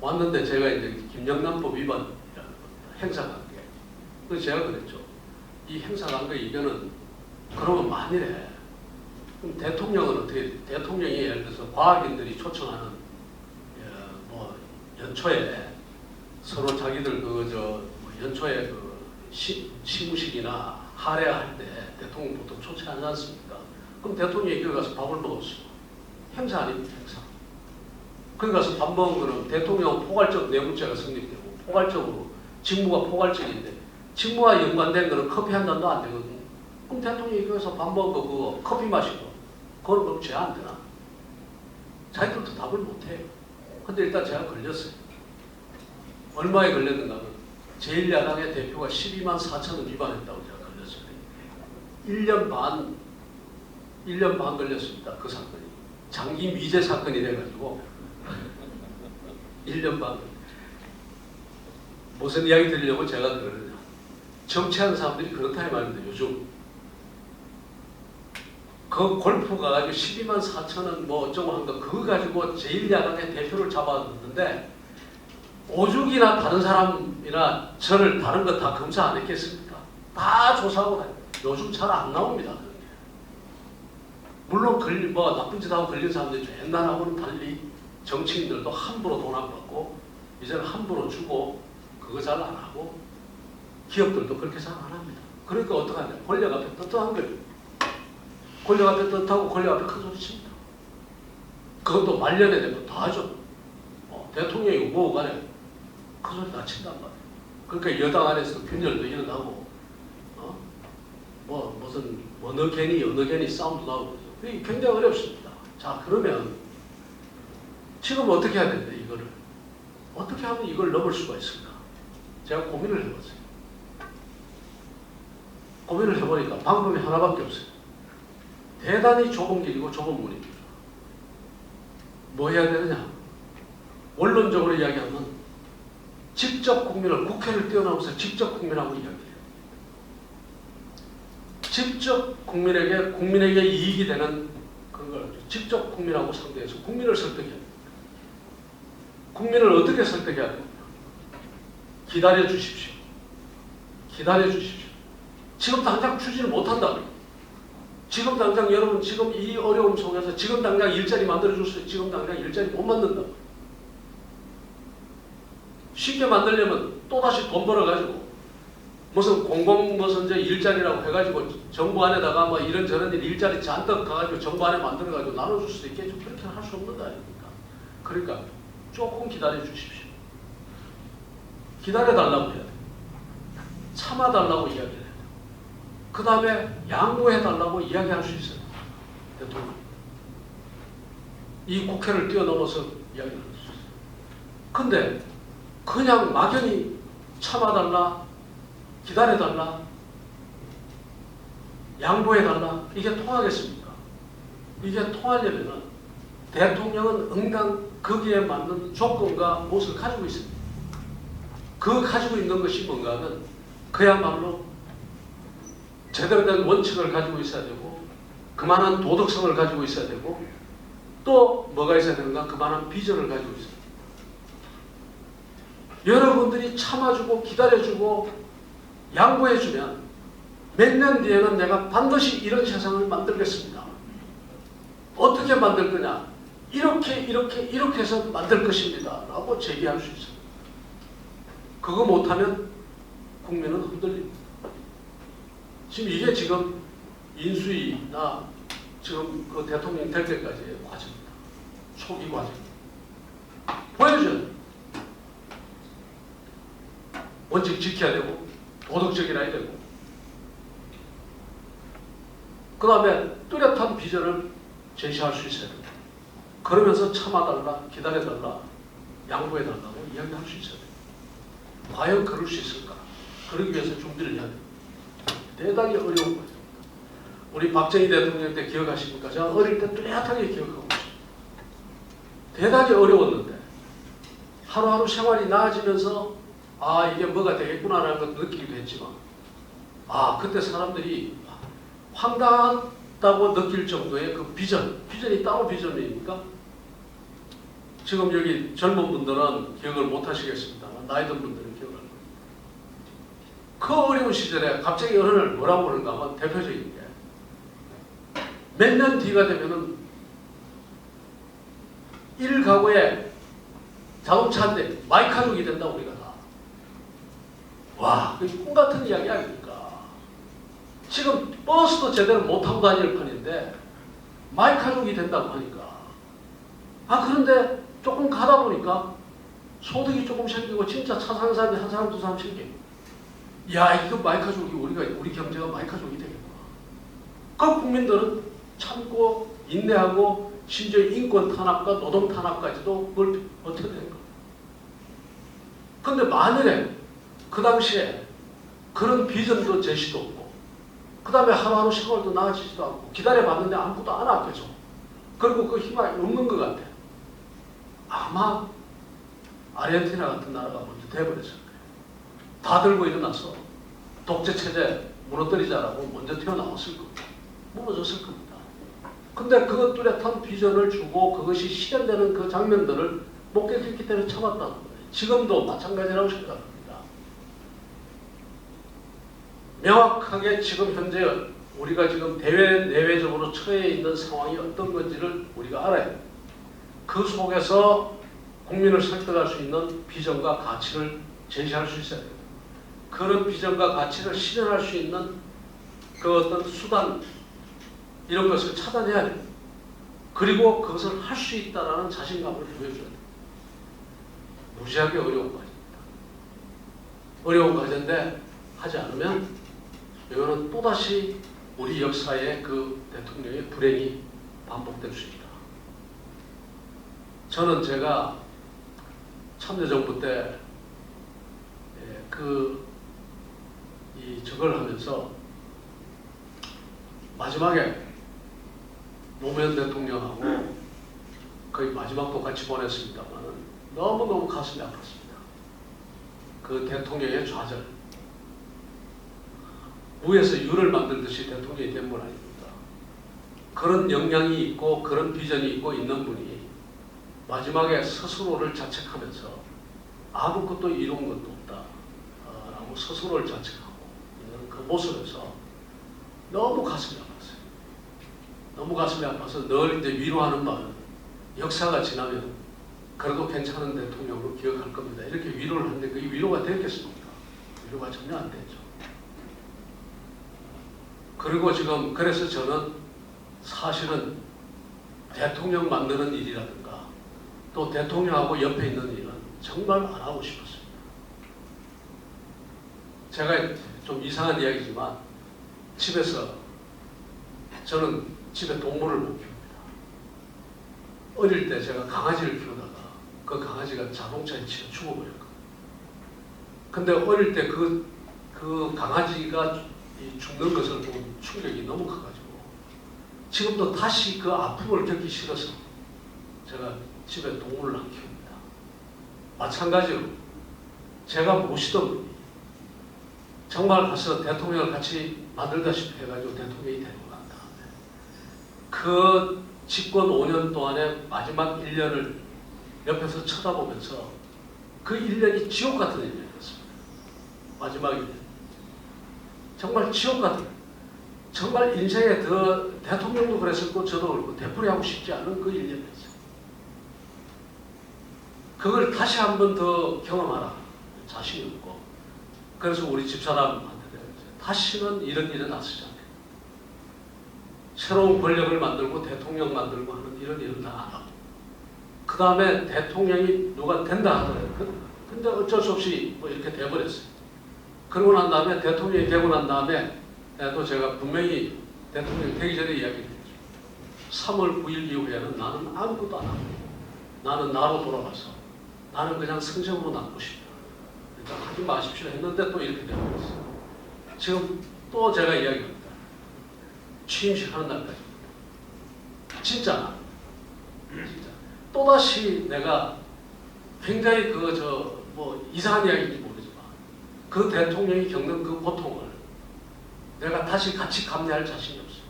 왔는데 제가 이제 김영란법 위반 행사 관계. 그래서 제가 그랬죠. 이 행사 관계 이거는 그러면 만일에 그럼 대통령은 어떻게 대통령이 예를 들어서 과학인들이 초청하는 뭐 연초에 서로 자기들 연초에 그 시무식이나 할애할 때 대통령 보통 초청하지 않습니까? 그럼 대통령이 거기 가서 밥을 먹었어. 행사 아닙니까? 행사. 거기 가서 밥 먹은 거는 대통령 포괄적 뇌물죄가 성립되고 포괄적으로 직무가 포괄적인데 직무와 연관된 거는 커피 한 잔도 안 되거든요. 그럼 대통령이 거기서 밥 먹은 거 그거 커피 마시고 그건 그럼 죄 안 되나? 자기들도 답을 못 해요. 근데 일단 제가 걸렸어요. 얼마에 걸렸는가 하면 제1야당의 대표가 12만 4천 원 위반했다고 제가 걸렸어요. 1년 반 걸렸습니다. 그 사건이. 장기 미제 사건이 돼가지고 1년 반. 무슨 이야기 드리려고 제가 그러느냐. 정치하는 사람들이 그렇다 이 말입니다. 요즘. 그 골프 가가지고 12만 4천 원 뭐 어쩌고 한 거 그거 가지고 제1야당의 대표를 잡아뒀는데 오죽이나 다른 사람이나 저를 다른 거 다 검사 안 했겠습니까? 다 조사하고 다녀요. 요즘 잘 안 나옵니다. 그런 게. 물론 뭐 나쁜 짓 하고 걸린 사람들이 옛날하고는 달리 정치인들도 함부로 돈 안 받고 이제는 함부로 주고 그거 잘 안 하고 기업들도 그렇게 잘 안 합니다. 그러니까 어떡하냐. 권력 앞에 떳떳한 거예요. 권력 앞에 떳떳하고 권력 앞에 큰 소리 칩니다. 그것도 말년에 되면 다 하죠. 대통령이 뭐고 간에 큰 소리 다 친단 말이에요. 그러니까 여당 안에서 균열도 일어나고 뭐 무슨 어느 괜히 싸움도 나오고 이게 굉장히 어렵습니다. 자 그러면 지금 어떻게 해야 되는데 이거를 어떻게 하면 이걸 넘을 수가 있을까? 제가 고민을 해봤어요. 고민을 해보니까 방법이 하나밖에 없어요. 대단히 좁은 길이고 좁은 문입니다. 뭐 해야 되느냐? 원론적으로 이야기하면 직접 국회를 뛰어넘어서 직접 국민하고 이야기해요. 직접 국민에게 이익이 되는 그걸 직접 국민하고 상대해서 국민을 설득해야 됩니다. 국민을 어떻게 설득해야 됩니까? 기다려 주십시오. 기다려 주십시오. 지금 당장 추진을 못한다고요. 지금 당장 여러분 지금 이 어려움 속에서 지금 당장 일자리 만들어줬어요. 지금 당장 일자리 못 만든다고. 쉽게 만들려면 또다시 돈 벌어가지고 무슨 이제 일자리라고 해가지고 정부 안에다가 뭐 이런저런 일자리 잔뜩 가가지고 정부 안에 만들어가지고 나눠줄 수도 있겠죠. 그렇게 할 수 없는 거 아닙니까? 그러니까 조금 기다려 주십시오. 기다려달라고 해야 돼요. 참아달라고 이야기를 해야 돼요. 그 다음에 양보해달라고 이야기할 수 있어요. 대통령. 이 국회를 뛰어넘어서 이야기를 할 수 있어요. 근데 그냥 막연히 참아달라, 기다려달라, 양보해달라 이게 통하겠습니까? 이게 통하려면 대통령은 응당 거기에 맞는 조건과 모습을 가지고 있습니다. 그 가지고 있는 것이 뭔가 하면 그야말로 제대로 된 원칙을 가지고 있어야 되고 그만한 도덕성을 가지고 있어야 되고 또 뭐가 있어야 되는가? 그만한 비전을 가지고 있어야 됩니다. 여러분들이 참아주고 기다려주고 양보해주면 몇 년 뒤에는 내가 반드시 이런 세상을 만들겠습니다. 어떻게 만들 거냐? 이렇게 해서 만들 것입니다. 라고 제기할 수 있어요. 그거 못하면 국민은 흔들립니다. 지금 이게 지금 인수위나 지금 그 대통령 될 때까지의 과정입니다. 초기 과정입니다. 보여줘야 돼요. 원칙 지켜야 되고 도덕적이라야 되고 그 다음에 뚜렷한 비전을 제시할 수 있어야 됩니다. 그러면서 참아달라, 기다려달라, 양보해달라고 이야기할 수 있어야 됩니다. 과연 그럴 수 있을까? 그러기 위해서 준비를 해야 됩니다. 대단히 어려운 거죠. 우리 박정희 대통령 때 기억하십니까? 제가 어릴 때 뚜렷하게 기억하고 있습니다. 대단히 어려웠는데 하루하루 생활이 나아지면서 아 이게 뭐가 되겠구나라는 것도 느끼기도 했지만 아 그때 사람들이 황당하다고 느낄 정도의 그 비전이 따로 비전입니까? 지금 여기 젊은 분들은 기억을 못 하시겠습니다만 나이 든 분들은 기억을 할 겁니다. 그 어려운 시절에 갑자기 어느 날 뭐라고 그러는가 하면 대표적인 게 몇 년 뒤가 되면은 1가구에 자동차 한 대 마이카족이 된다 우리가 다. 와, 꿈 같은 이야기 아닙니까? 지금 버스도 제대로 못 타고 다닐 판인데 마이카족이 된다고 하니까 아 그런데 조금 가다 보니까 소득이 조금 생기고 진짜 차 사는 사람이 한 사람 두 사람 생기고 야 이거 마이카족이 우리 경제가 마이카족이 되겠구나. 그 국민들은 참고 인내하고 심지어 인권 탄압과 노동 탄압까지도 그걸 어떻게 되는 거예요. 그런데 만일에 그 당시에 그런 비전도 제시도 없고 그 다음에 하루하루 생활도 나아지지도 않고 기다려봤는데 아무것도 안 하고 계속 그리고 그 희망이 없는 것 같아. 아마 아르헨티나 같은 나라가 먼저 돼버렸을 거예요. 다 들고 일어나서 독재체제 무너뜨리자라고 먼저 튀어나왔을 겁니다. 무너졌을 겁니다. 근데 그 뚜렷한 비전을 주고 그것이 실현되는 그 장면들을 목격했기 때문에 참았다는 거예요. 지금도 마찬가지라고 생각합니다. 명확하게 지금 현재 우리가 지금 대외 내외적으로 처해 있는 상황이 어떤 건지를 우리가 알아야 돼요. 그 속에서 국민을 설득할 수 있는 비전과 가치를 제시할 수 있어야 돼요. 그런 비전과 가치를 실현할 수 있는 그 어떤 수단 이런 것을 찾아내야 돼요. 그리고 그것을 할 수 있다는 자신감을 보여줘야 돼요. 무지하게 어려운 과제입니다. 어려운 과제인데 하지 않으면 이거는 또다시 우리 역사의 그 대통령의 불행이 반복될 수 있다. 저는 제가 참여정부 때 저걸 하면서 마지막에 노무현 대통령하고 거의 마지막도 같이 보냈습니다만 너무너무 가슴이 아팠습니다. 그 대통령의 좌절. 무에서 유를 만들듯이 대통령이 된 분 아닙니까? 그런 역량이 있고 그런 비전이 있고 있는 분이 마지막에 스스로를 자책하면서 아무것도 이룬 것도 없다 라고 스스로를 자책하고 있는 그 모습에서 너무 가슴이 아팠어요. 너무 가슴이 아파서 늘 이제 위로하는 말은 역사가 지나면 그래도 괜찮은 대통령으로 기억할 겁니다. 이렇게 위로를 하는데 그게 위로가 되겠습니까? 위로가 전혀 안 되죠. 그리고 지금 그래서 저는 사실은 대통령 만드는 일이라든가 또 대통령하고 옆에 있는 일은 정말 안 하고 싶었습니다. 제가 좀 이상한 이야기지만 집에서 저는 집에 동물을 못 키웁니다. 어릴 때 제가 강아지를 키우다가 그 강아지가 자동차에 치여 죽어버렸거든요. 근데 어릴 때 그 강아지가 죽는 것을 본 충격이 너무 커가지고 지금도 다시 그 아픔을 겪기 싫어서 제가 집에 동물을 안 키웁니다. 마찬가지로 제가 모시던 분이 정말 가서 대통령을 같이 만들다시피 해가지고 대통령이 되고 난 다음에 그 집권 5년 동안에 마지막 1년을 옆에서 쳐다보면서 그 1년이 지옥 같은 1년이었습니다. 마지막 1년. 정말 지옥 같은, 정말 인생에 더 대통령도 그랬을 거 저도 그렇고 되풀이하고 싶지 않은 그 1년이었어요. 그걸 다시 한 번 더 경험하라 자신이 없고, 그래서 우리 집사람한테 다시는 이런 일은 나서지 않겠다. 새로운 권력을 만들고 대통령 만들고 하는 이런 일은 다 안 하고, 그 다음에 대통령이 누가 된다 하더라도 근데 어쩔 수 없이 뭐 이렇게 돼버렸어요. 그러고 난 다음에 대통령이 되고 난 다음에 또 제가 분명히 대통령이 되기 전에 이야기를 했죠. 3월 9일 이후에는 나는 아무것도 안 하고 나는 나로 돌아가서 나는 그냥 성적으로 남고 싶다. 그러니까 하지 마십시오 했는데 또 이렇게 되어버렸어요. 지금 또 제가 이야기합니다. 취임식 하는 날까지. 진짜. 또다시 내가 굉장히 뭐 이상한 이야기인지 모르지만 그 대통령이 겪는 그 고통을 내가 다시 같이 감내할 자신이 없어요.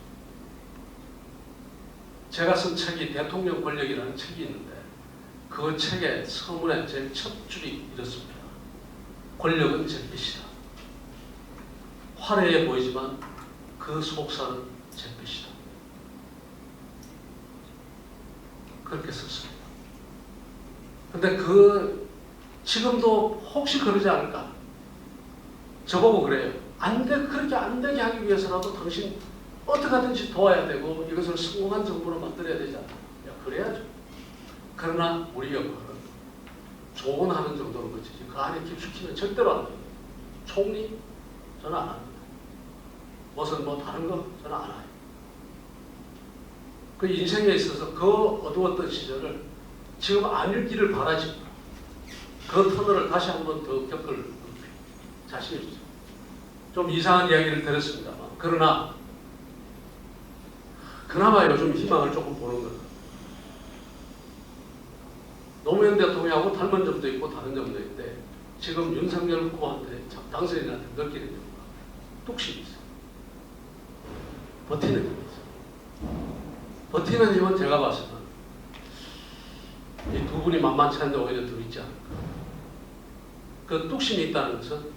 제가 쓴 책이 대통령 권력이라는 책이 있는데 그 책의 서문에 제일 첫 줄이 이렇습니다. 권력은 잿빛이다. 화려해 보이지만 그 속살은 잿빛이다. 그렇게 썼습니다. 근데 지금도 혹시 그러지 않을까? 저보고 그래요. 그렇게 안 되게 하기 위해서라도 당신 어떻게 하든지 도와야 되고 이것을 성공한 정부로 만들어야 되지 않나? 그래야죠. 그러나 우리 역할은 조언하는 정도로 그치지 그 안에 깊숙이는 절대로 안 돼요. 총리? 저는 안 합니다. 무슨 뭐 다른 거? 저는 안 해요. 그 인생에 있어서 그 어두웠던 시절을 지금 안 읽기를 바라지. 그 터널을 다시 한번 더 겪을 자신이 없어요. 좀 이상한 이야기를 들었습니다만 그러나 그나마 요즘 희망을 조금 보는 거예요. 노무현 대통령하고 닮은 점도 있고 다른 점도 있는데 지금 윤석열 후보한테 당선인한테 느끼는 점과 뚝심이 있어요. 버티는 힘이 있어요. 버티는 힘은 제가 봐서는 이 두 분이 만만치 않은데 오히려 더 있지 않을까. 그 뚝심이 있다는 것은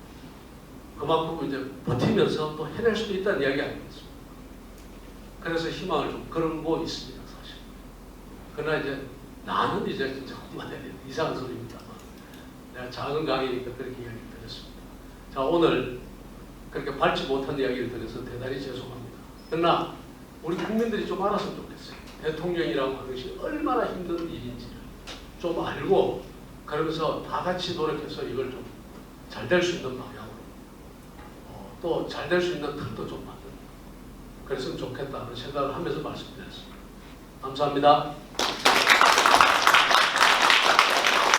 그만큼 이제 버티면서 또 해낼 수도 있다는 이야기 아니겠습니까? 그래서 희망을 좀 걸고 있습니다, 사실. 그러나 이제 나는 이제 진짜 그만해야 돼. 이상한 소리입니다만 내가 작은 강의니까 그렇게 이야기를 드렸습니다. 자, 오늘 그렇게 밟지 못한 이야기를 드려서 대단히 죄송합니다. 그러나 우리 국민들이 좀 알았으면 좋겠어요. 대통령이라고 하는 것이 얼마나 힘든 일인지를 좀 알고 그러면서 다 같이 노력해서 이걸 좀 잘 될 수 있는 방향으로 또 잘 될 수 있는 틀도 좀 만들고 그랬으면 좋겠다는 생각을 하면서 말씀드렸습니다. 감사합니다.